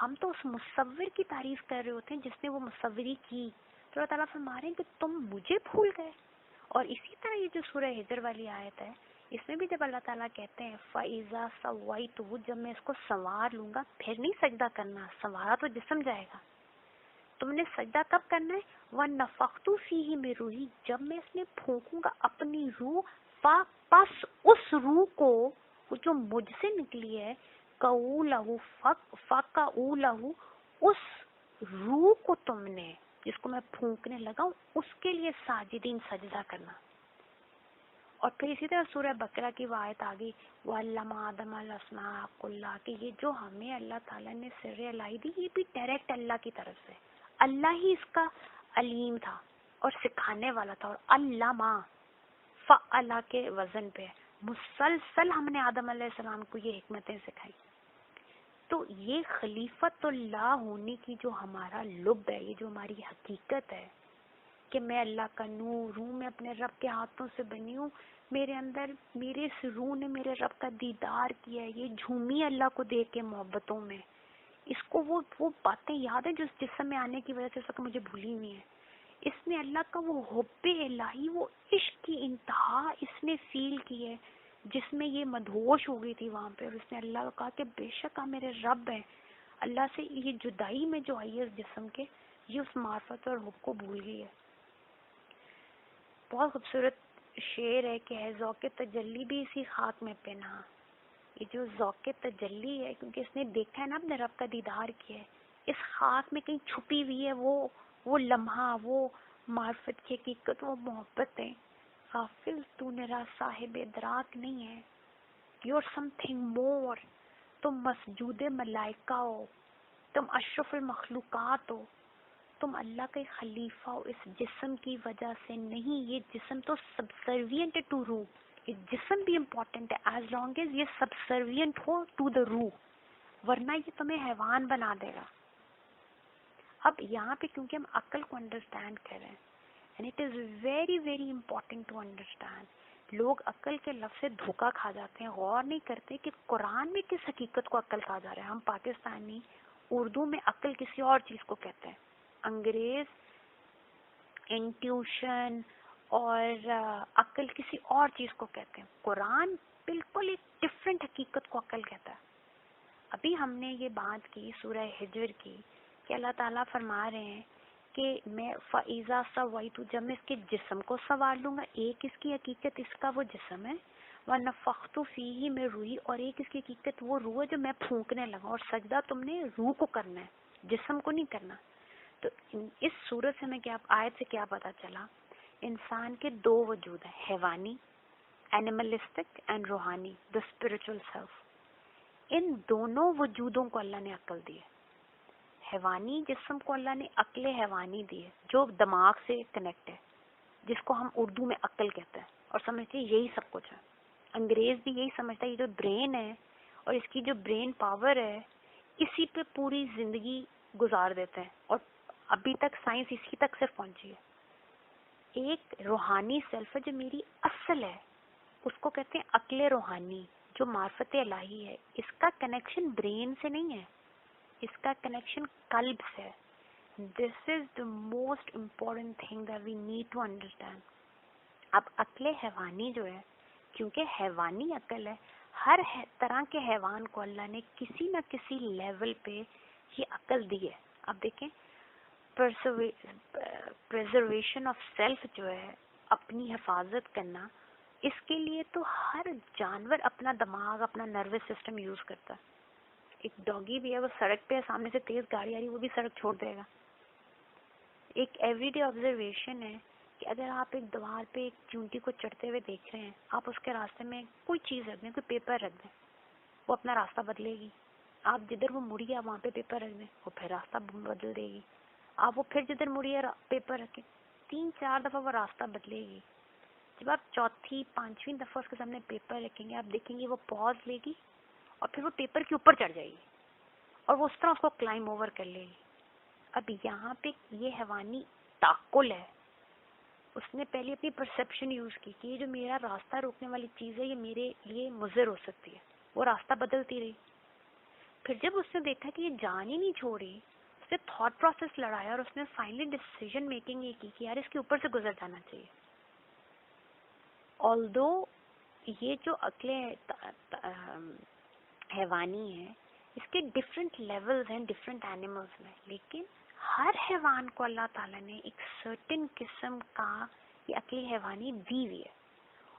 ہم تو اس مصور کی تعریف کر رہے ہوتے ہیں جس نے وہ مصوری کی۔ تو اللہ تعالیٰ فرما رہے ہیں کہ تم مجھے بھول گئے۔ اور اسی طرح یہ جو سورہ ہجر والی آیت ہے، اس میں بھی جب اللہ تعالیٰ کہتے ہیں فَإِذَا سَوَّيْتُهُ، جب میں اس کو سنوار لوں گا، پھر نہیں سجدہ کرنا، سنوارا تو جسم جائے گا، تم نے سجدہ کب کرنا ہے؟ وَنَفَخْتُ فِيهِ مِن رُوحِي، جب میں اس میں پھونکوں گا اپنی روح، پس اس روح کو جو مجھ سے نکلی ہے، فَقَعُوا، اس روح کو تم نے جس کو میں پھونکنے لگا ہوں اس کے لیے ساجدین سجدہ کرنا۔ اور پھر اسی طرح سورہ بقرہ کی وہ آیت آ گئی وَعَلَّمَ آدَمَ الْأَسْمَاءَ كُلَّهَا، کہ یہ جو ہمیں اللہ تعالیٰ نے سر الہی دی، یہ بھی ڈائریکٹ اللہ کی طرف سے، اللہ ہی اس کا علیم تھا اور سکھانے والا تھا۔ اور علامہ فعلہ کے وزن پہ مسلسل ہم نے آدم علیہ السلام کو یہ حکمتیں سکھائی۔ تو یہ خلیفت اللہ ہونے کی جو ہمارا لب ہے، یہ جو ہماری حقیقت ہے کہ میں اللہ کا نور ہوں، میں اپنے رب کے ہاتھوں سے بنی ہوں، میرے اندر میرے اس روح نے میرے رب کا دیدار کیا ہے، یہ جھومی اللہ کو دیکھ کے محبتوں میں، اس کو وہ باتیں یاد ہیں جو اس جسم میں آنے کی وجہ سے سب مجھے بھولی ہوئی ہیں۔ اس نے اللہ کا وہ حب الہی، وہ عشق کی انتہا اس نے فیل کی ہے، جس میں یہ مدہوش ہو گئی تھی وہاں پہ، اور اس نے اللہ کو کہا کہ بے شک آپ میرے رب ہیں۔ اللہ سے یہ جدائی میں جو آئی ہے اس جسم کے، یہ اس معرفت اور حب کو بھول گئی ہے۔ بہت خوبصورت شعر ہے کہ ہے ذوق تجلی بھی اسی خاک میں پنہاں، یہ جو ذوق تجلی ہے کیونکہ اس نے دیکھا ہے نا اپنے رب کا دیدار کیا ہے، اس خاک میں کہیں چھپی ہوئی ہے وہ لمحہ، وہ معرفت کی حقیقت، وہ محبتیں۔ غافل تو نرا صاحب ادراک نہیں ہے، you are something more. تم مسجود ملائکہ ہو, تم اشرف المخلوقات ہو, تم اللہ کا خلیفہ ہو اس جسم کی وجہ سے نہیں. یہ جسم تو سبسروینٹ ہے ٹو روح. یہ جسم بھی امپورٹنٹ ہے ایز لانگ ایز یہ سبسروینٹ ہو ٹو دا روح, ورنہ یہ تمہیں حیوان بنا دے گا. اب یہاں پہ کیونکہ ہم عقل کو انڈرسٹینڈ کر رہے ہیں, and it is very very important to understand. لوگ عقل کے لفظ سے دھوکہ کھا جاتے ہیں, غور نہیں کرتے کہ قرآن میں کس حقیقت کو عقل کہا جا رہا ہے. ہم پاکستانی اردو میں عقل کسی اور چیز کو کہتے ہیں, انگریز انٹیوشن اور عقل کسی اور چیز کو کہتے ہیں. قرآن بالکل ایک ڈفرینٹ حقیقت کو عقل کہتا ہے. ابھی ہم نے یہ بات کی سورہ ہجر کی کہ اللہ تعالیٰ فرما رہے ہیں کہ میں فَإِذَا سَوَيْتُ, جب میں اس کے جسم کو سنوار لوں گا. ایک اس کی حقیقت اس کا وہ جسم ہے, وَنَفَخْتُ فِيهِ میں روحی, اور ایک اس کی حقیقت وہ روح ہے جو میں پھونکنے لگا. اور سجدہ تم نے روح کو کرنا ہے, جسم کو نہیں کرنا. تو اس صورت سے ہمیں کیا آیت سے کیا پتا چلا, انسان کے دو وجود ہیں, حیوانی اینیملسٹک اینڈ روحانی, دا اسپرچل سیلف. ان دونوں وجودوں کو اللہ نے عقل دی ہے. حیوانی جسم کو اللہ نے عقل حیوانی دی ہے جو دماغ سے کنیکٹ ہے, جس کو ہم اردو میں عقل کہتے ہیں, اور سمجھتے ہیں یہی سب کچھ ہے. انگریز بھی یہی سمجھتا ہے یہ جو برین ہے اور اس کی جو برین پاور ہے اسی پہ پوری زندگی گزار دیتے ہیں, اور ابھی تک سائنس اسی تک صرف پہنچی ہے. ایک روحانی سیلف ہے جو میری اصل ہے, اس کو کہتے ہیں عقل روحانی جو معرفت الہی ہے. اس کا کنیکشن برین سے نہیں ہے, اس کا کنیکشن قلب سے. This is the most important thing that we need to understand. اب عقل حیوانی جو ہے, کیونکہ حیوانی عقل ہے, ہر طرح کے حیوان کو اللہ نے کسی نہ کسی لیول پہ یہ عقل دی ہے. اب دیکھیں پریزرویشن آف سیلف جو ہے, اپنی حفاظت کرنا, اس کے لیے تو ہر جانور اپنا دماغ اپنا نروس سسٹم یوز کرتا ہے. ایک ڈاگی بھی ہے, وہ سڑک پہ سامنے سے تیز گاڑی آ رہی وہ بھی سڑک چھوڑ دے گا. ایک ایوری ڈے آبزرویشن ہے کہ اگر آپ ایک دیوار پہ ایک چونٹی کو چڑھتے ہوئے دیکھ رہے ہیں, آپ اس کے راستے میں کوئی چیز رکھ دیں, کوئی پیپر رکھ دیں, وہ اپنا راستہ بدلے گی. آپ جدھر وہ مڑی آپ وہاں پہ پیپر رکھ دیں, وہ پھر راستہ بدل دے گی. آپ وہ پھر جدھر مڑی ہے پیپر رکھیں, 3-4 دفعہ وہ راستہ بدلے گی. جب آپ چوتھی 5ویں دفعہ اس کے سامنے پیپر رکھیں گے, آپ دیکھیں گے وہ پاز لے گی اور پھر وہ پیپر کے اوپر چڑھ جائے گی, اور وہ اس طرح اس کو کلائم اوور کر لے گی. اب یہاں پہ یہ حیوانی تعقل ہے, اس نے پہلے اپنی پرسیپشن یوز کی کہ یہ جو میرا راستہ روکنے والی چیز ہے یہ میرے لیے مضر ہو سکتی ہے, وہ راستہ بدلتی رہی. پھر جب اس نے دیکھا کہ یہ جان ہی نہیں چھوڑ رہی, اس نے تھاٹ پروسیس لڑایا اور اس نے فائنلی ڈیسیژن میکنگ یہ کی کہ یار اس کے اوپر سے گزر جانا چاہیے. آلدو یہ جو عقل حیوانی ہے اس کے ڈفرینٹ لیولز ہیں ڈفرینٹ اینیملز میں, لیکن ہر حیوان کو اللہ تعالیٰ نے ایک سرٹن قسم کا یہ عقل حیوانی دی ہوئی ہے.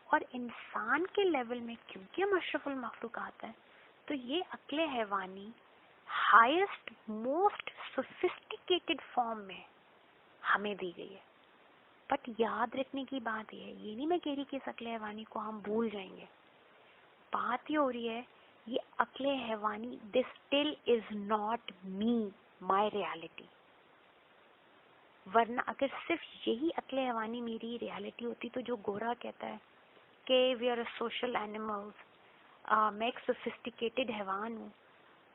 اور انسان کے لیول میں کیونکہ ہم اشرف المخلوقات ہیں تو یہ عقل حیوانی ہائیسٹ موسٹ سوفسٹیکیٹڈ فارم میں ہمیں دی گئی ہے. بٹ یاد رکھنے کی بات یہ ہے, یہ نہیں میں کہہ رہی کہ اس عقل حیوانی کو ہم بھول جائیں گے. بات یہ ہو رہی ہے یہ عقل حیوانی this still is not me my reality. ورنہ اگر صرف یہی عقل حیوانی میری ریالٹی ہوتی تو جو گورا کہتا ہے کہ we are a social animals, میں ایک سوفسٹیکیٹڈ حیوان ہوں,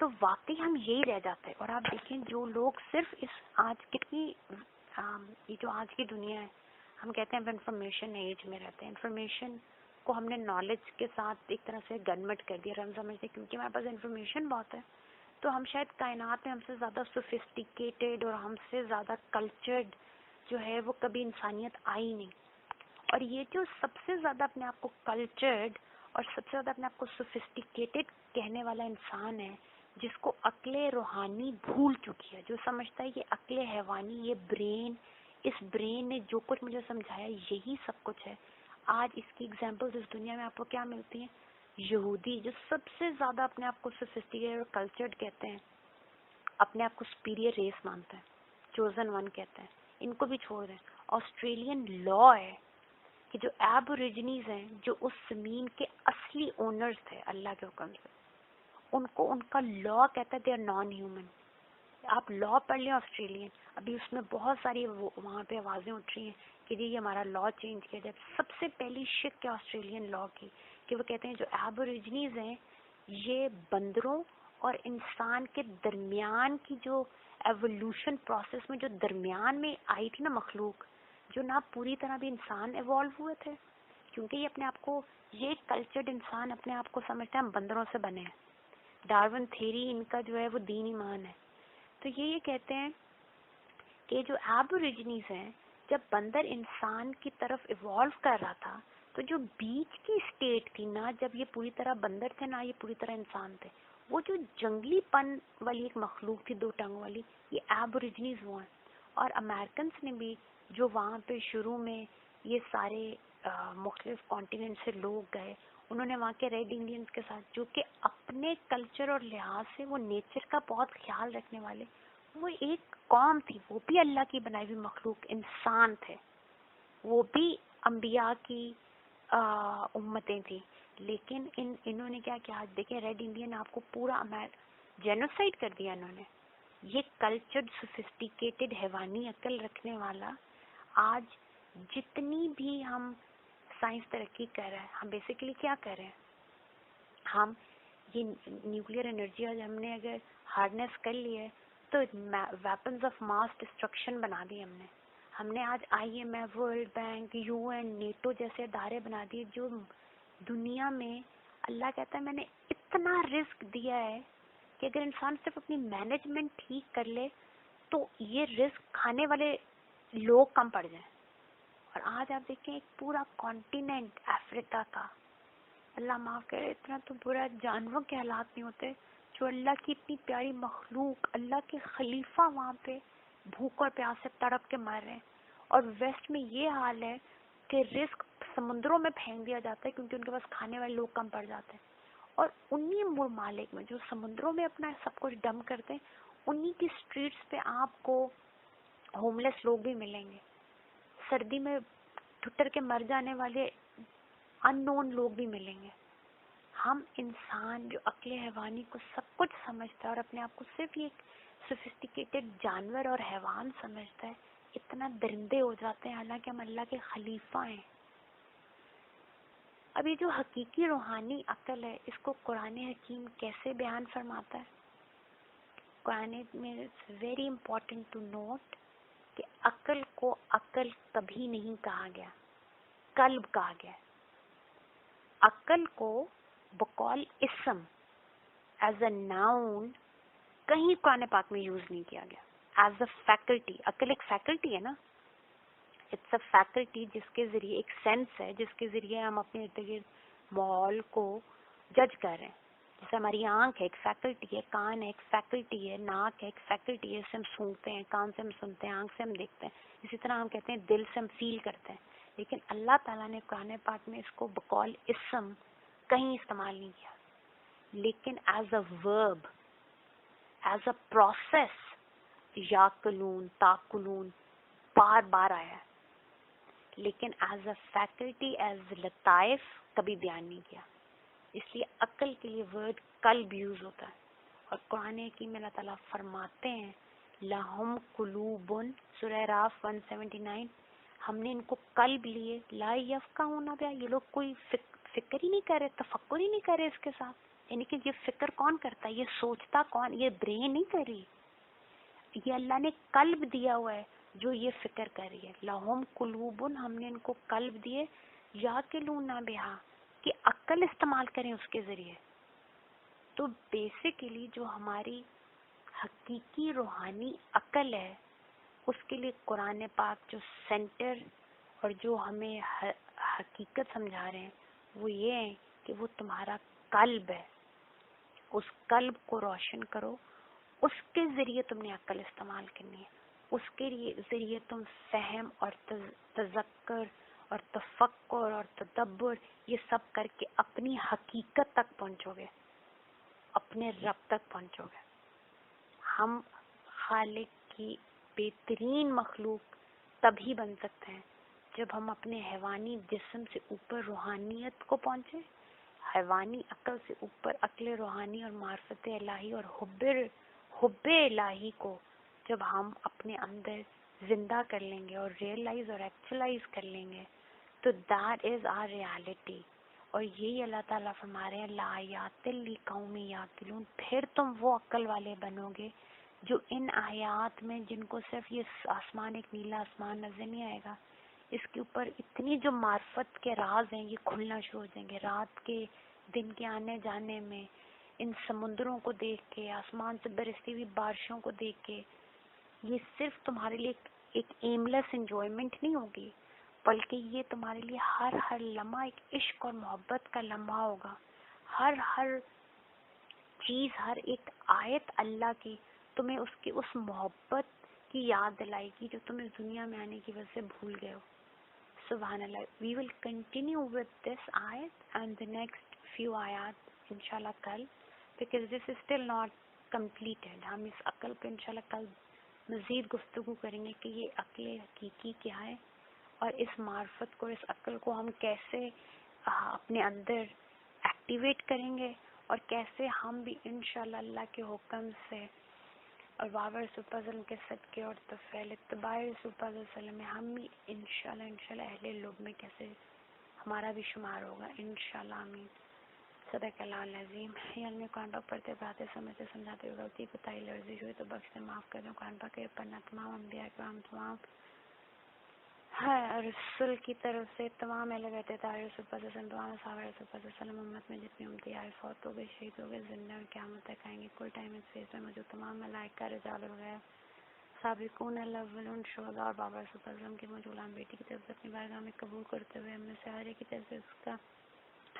تو واقعی ہم یہی رہ جاتے ہیں. اور آپ دیکھیں جو لوگ صرف اس آج کتنی یہ جو آج کی دنیا ہے, ہم کہتے ہیں ہم انفارمیشن ایج میں رہتے ہیں, انفارمیشن کو ہم نے نالج کے ساتھ ایک طرح سے گنمٹ کر دیا. ہم سمجھتے ہیں کیونکہ ہمارے پاس انفارمیشن بہت ہے تو ہم شاید کائنات میں ہم سے زیادہ سوفسٹیکیٹڈ اور ہم سے زیادہ کلچرڈ جو ہے وہ کبھی انسانیت آئی نہیں. اور یہ جو سب سے زیادہ اپنے آپ کو کلچرڈ اور سب سے زیادہ اپنے آپ کو سوفسٹیکیٹڈ کہنے والا انسان ہے, جس کو عقل روحانی بھول چکی ہے, جو سمجھتا ہے یہ عقل حیوانی, یہ برین, اس برین نے جو کچھ مجھے سمجھایا یہی سب کچھ ہے. آج اس کی ایگزامپلز اس دنیا میں آپ کو کیا ملتی ہیں؟ یہودی جو سب سے زیادہ اپنے آپ کو سوفسٹیکیٹڈ اور کلچرڈ کہتے ہیں, اپنے آپ کو سپیریئر ریس مانتے ہیں, چوزن ون کہتے ہیں, ان کو بھی چھوڑ دیں. آسٹریلین لا ہے کہ جو ایبوریجنیز ہیں، جو اس زمین کے اصلی اونرز تھے اللہ کے حکم سے، ان کو ان کا لا کہتا ہے دے آر نان ہیومن. آپ لا پڑھ لیں آسٹریلین، ابھی اس میں بہت ساری وہاں پہ آوازیں اٹھ رہی ہیں کہ جی یہ ہمارا لا چینج کیا جائے. سب سے پہلی شک کیا آسٹریلین لا کی کہ وہ کہتے ہیں جو ایبوریجنیز ہیں یہ بندروں اور انسان کے درمیان کی جو ایوولوشن پروسیس میں جو درمیان میں آئی تھی نا مخلوق، جو نہ پوری طرح بھی انسان ایوالو ہوئے تھے، کیونکہ یہ اپنے آپ کو، یہ کلچرڈ انسان اپنے آپ کو سمجھتے ہیں ہم بندروں سے بنے ہیں. ڈارون تھیری ان کا جو ہے وہ دین ایمان ہے. تو یہ کہتے ہیں کہ جو ایبوریجنیز ہیں، جب بندر انسان کی طرف ایوالو کر رہا تھا تو جو بیچ کی اسٹیٹ تھی نا، جب یہ پوری طرح بندر تھے نہ یہ پوری طرح انسان تھے، وہ جو جنگلی پن والی ایک مخلوق تھی 2 ٹنگ والی، یہ ایبوریجنیز وہ ہیں. اور امریکنس نے بھی جو وہاں پہ شروع میں یہ سارے مختلف کانٹیننٹ سے لوگ گئے، انہوں نے وہاں کے ریڈ انڈینز کے ساتھ، جو کہ اپنے کلچر اور لحاظ سے وہ نیچر کا بہت خیال رکھنے والے، وہ ایک قوم تھی، وہ بھی اللہ کی بنائی ہوئی مخلوق انسان تھے، وہ بھی انبیاء کی امتیں تھیں. لیکن انہوں نے کیا کیا، آج دیکھیں ریڈ انڈین آپ کو پورا جینوسائڈ کر دیا انہوں نے. یہ کلچرڈ سوفسٹیکیٹڈ حیوانی عقل رکھنے والا، آج جتنی بھی ہم سائنس ترقی کر رہے ہیں، ہم بیسیکلی کیا کر رہے ہیں، ہم یہ نیوکلیر انرجی آج ہم نے اگر ہارنیس کر لی ہے تو ویپنز آف ماس ڈسٹرکشن بنا دی ہم نے آج I M F, World Bank, U N, NATO جیسے ادارے بنا دیے جو دنیا میں اللہ کہتا ہے میں نے اتنا رزق دیا ہے کہ اگر انسان صرف اپنی مینجمنٹ ٹھیک کر لے تو یہ رزق کھانے والے لوگ کم پڑ جائیں. اور آج آپ دیکھیں ایک پورا کانٹیننٹ افریقہ کا، اللہ معاف کرے اتنا تو برا جانوروں کے حالات نہیں ہوتے، جو اللہ کی اتنی پیاری مخلوق، اللہ کے خلیفہ وہاں پہ بھوک اور پیاس سے تڑپ کے مر رہے ہیں. اور ویسٹ میں یہ حال ہے کہ رزق سمندروں میں پھینک دیا جاتا ہے کیونکہ ان کے پاس کھانے والے لوگ کم پڑ جاتے ہیں. اور انہی ممالک میں جو سمندروں میں اپنا سب کچھ ڈمپ کرتے ہیں، انہی کی اسٹریٹس پہ آپ کو ہوم لیس لوگ بھی ملیں گے، سردی میں ٹھٹر کے مر جانے والے ان نون لوگ بھی ملیں گے. ہم انسان جو عقل حیوانی کو سب کچھ سمجھتا ہے اور اپنے آپ کو صرف یہ سوفسٹیکیٹڈ جانور اور حیوان سمجھتا ہے، اتنا درندے ہو جاتے ہیں حالانکہ ہم اللہ کے خلیفہ ہیں. اب یہ جو حقیقی روحانی عقل ہے، اس کو قرآن حکیم کیسے بیان فرماتا ہے؟ قرآن میں ویری امپورٹنٹ ٹو نوٹ کہ عقل کو عقل کبھی نہیں کہا گیا، قلب کہا گیا. عقل کو بقول اسم ایز اے ناؤن کہیں قرآن پاک میں یوز نہیں کیا گیا. ایز اے فیکلٹی، عقل ایک فیکلٹی ہے نا، اٹس اے فیکلٹی جس کے ذریعے، ایک سینس ہے جس کے ذریعے ہم اپنے ارد گرد ماحول کو جج کر رہے ہیں. جیسے ہماری آنکھ ہے ایک فیکلٹی ہے، کان ہے ایک فیکلٹی ہے، ناک ہے ایک فیکلٹی ہے، اس سے ہم سونگتے ہیں، کان سے ہم سنتے ہیں، آنکھ سے ہم دیکھتے ہیں. اسی طرح ہم کہتے ہیں دل سے ہم فیل کرتے ہیں. لیکن اللہ تعالیٰ نے قرآن پاک میں اس کو بقول اسم کہیں استعمال نہیں کیا، لیکن ایز اے ورب، ایز اے پروسیس، یاکلون، تاکلون بار بار آیا ہے، لیکن ایز اے فیکلٹی، ایز لطائف کبھی بیان نہیں کیا. اس لیے عقل کے لیے ورڈ قلب یوز ہوتا ہے. اور قرآن حکیم میں اللہ تعالیٰ فرماتے ہیں لَهُمْ قُلُوبٌ، سورہ راف 179، ہم نے ان کو قلب لیے، لا یفقہون بہا، یہ لوگ کوئی فکر ہی نہیں کر رہے، تفکر ہی نہیں کر رہے اس کے ساتھ. یعنی کہ یہ فکر کون کرتا ہے، یہ سوچتا کون، یہ برین نہیں کر رہی، یہ اللہ نے قلب دیا ہوا ہے جو یہ فکر کر رہی ہے. لَهُمْ قُلُوبٌ، ہم نے ان کو قلب دیے، یَعْقِلُونَ بِہَا، کہ عقل استعمال کریں اس کے ذریعے. تو بیسیکلی جو ہماری حقیقی روحانی عقل ہے، اس کے لیے قرآن پاک جو سینٹر اور جو ہمیں حقیقت سمجھا رہے ہیں وہ یہ ہے کہ وہ تمہارا قلب ہے. اس قلب کو روشن کرو، اس کے ذریعے تم نے عقل استعمال کرنی ہے. اس کے ذریعے تم فہم اور تذکر اور تفکر اور تدبر یہ سب کر کے اپنی حقیقت تک پہنچو گے، اپنے رب تک پہنچو گے. ہم خالق کی بہترین مخلوق تبھی بن سکتے ہیں جب ہم اپنے حیوانی جسم سے اوپر روحانیت کو پہنچے، حیوانی عقل سے اوپر عقل روحانی اور معرفت الہی اور حب الہی کو جب ہم اپنے اندر زندہ کر لیں گے اور ریئلائز اور ایکچولائز کر لیں گے، تو دیٹ از آر ریالٹی. اور یہی اللہ تعالیٰ فرما رہے ہیں لآیات لقوم یعقلون. پھر تم وہ عقل والے بنو گے جو ان آیات میں، جن کو صرف یہ آسمان، ایک نیلا آسمان نظر نہیں آئے گا، اس کے اوپر اتنی جو معرفت کے راز ہیں یہ کھلنا شروع ہو جائیں گے. رات کے دن کے آنے جانے میں، ان سمندروں کو دیکھ کے، آسمان سے برستی ہوئی بارشوں کو دیکھ کے، یہ صرف تمہارے لیے ایک ایملیس انجوائمنٹ نہیں ہوگی، بلکہ یہ تمہارے لیے ہر لمحہ ایک عشق اور محبت کا لمحہ ہوگا. ہر چیز، ہر ایک آیت اللہ کی تمہیں اس محبت کی یاد دلائے گی جو تم اس دنیا میں آنے کی وجہ سے بھول گئے ہو. سبحان اللہ. We will continue with this ayat and the next few ayat inshallah kal, because this is still not completed. ہم اس عقل پہ انشاءاللہ کل مزید گفتگو کریں گے کہ یہ عقل حقیقی کیا ہے، اور اس معرفت کو، اس عقل کو ہم کیسے اپنے اندر ایکٹیویٹ کریں گے، اور کیسے ہم بھی انشاءاللہ اللہ کے حکم سے اور بابر رسول اللہ وسلم کے صدقے اور طفیل اتباع رسول اللہ علیہ وسلم میں ہم بھی انشاءاللہ اہل لوگ میں کیسے ہمارا بھی شمار ہوگا انشاءاللہ. آمین. صدق اللہ العظیم. یہ علم قرآن پاک پڑھتے پڑھاتے سمجھتے سمجھاتے ہوئے غلطی کوتاہی لرزش ہوئی تو بخش دے، معاف کر دیں. قرآن پاک کے پڑھنا تمام انبیاء کرام، تمام رسول کی طرف سے، تمام اہل بیت طاہر رسول اللہ صلی اللہ علیہ وسلم، تمام صحابہ رسول اللہ صلی اللہ علیہ وسلم، امت میں جتنی امتی آئے، فوت ہو گئے، شہید ہو گئے، زندہ اور قیامت تک آئیں گے، کوئی ٹائم اسپیس میں موجود تمام ملائکہ، رجال وغیرہ، سابقون الاولون، شہداء اور بابا رسول اللہ علیہ وسلم کی موجودہ بیٹی کی طرف سے اپنی بارگاہ میں قبول کرتے ہوئے ہم میں سے ہر ایک کی طرف سے اس کا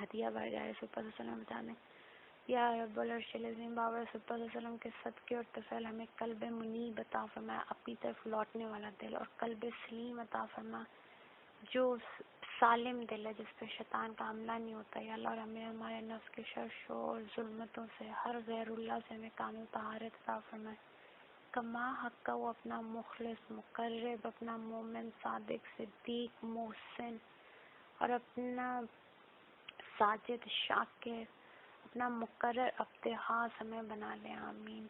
ہدیہ بارگاہ رسول اللہ علیہ وسلم بتا دیں. یا رب العرش العظیم، بابا رسول اللہ علیہ وسلم کے صدقے اور طفیل ہمیں قلب منیب عطا فرمایا، اپنی طرف لوٹنے والا دل، اور قلب سلیم عطا فرما جو سالم دل ہے، جس پہ شیطان کا حملہ نہیں ہوتا. یا اللہ، اور ہمیں ہمارے نفس کے شر اور ظلمتوں سے، ہر غیر اللہ سے ہمیں کامل طہارت عطا فرمائے. کما حق کا وہ اپنا مخلص مقرب، اپنا مومن صادق صدیق محسن، اور اپنا ساجد شاکر، اپنا مقرر ابتحاس ہمیں بنا لے. آمین.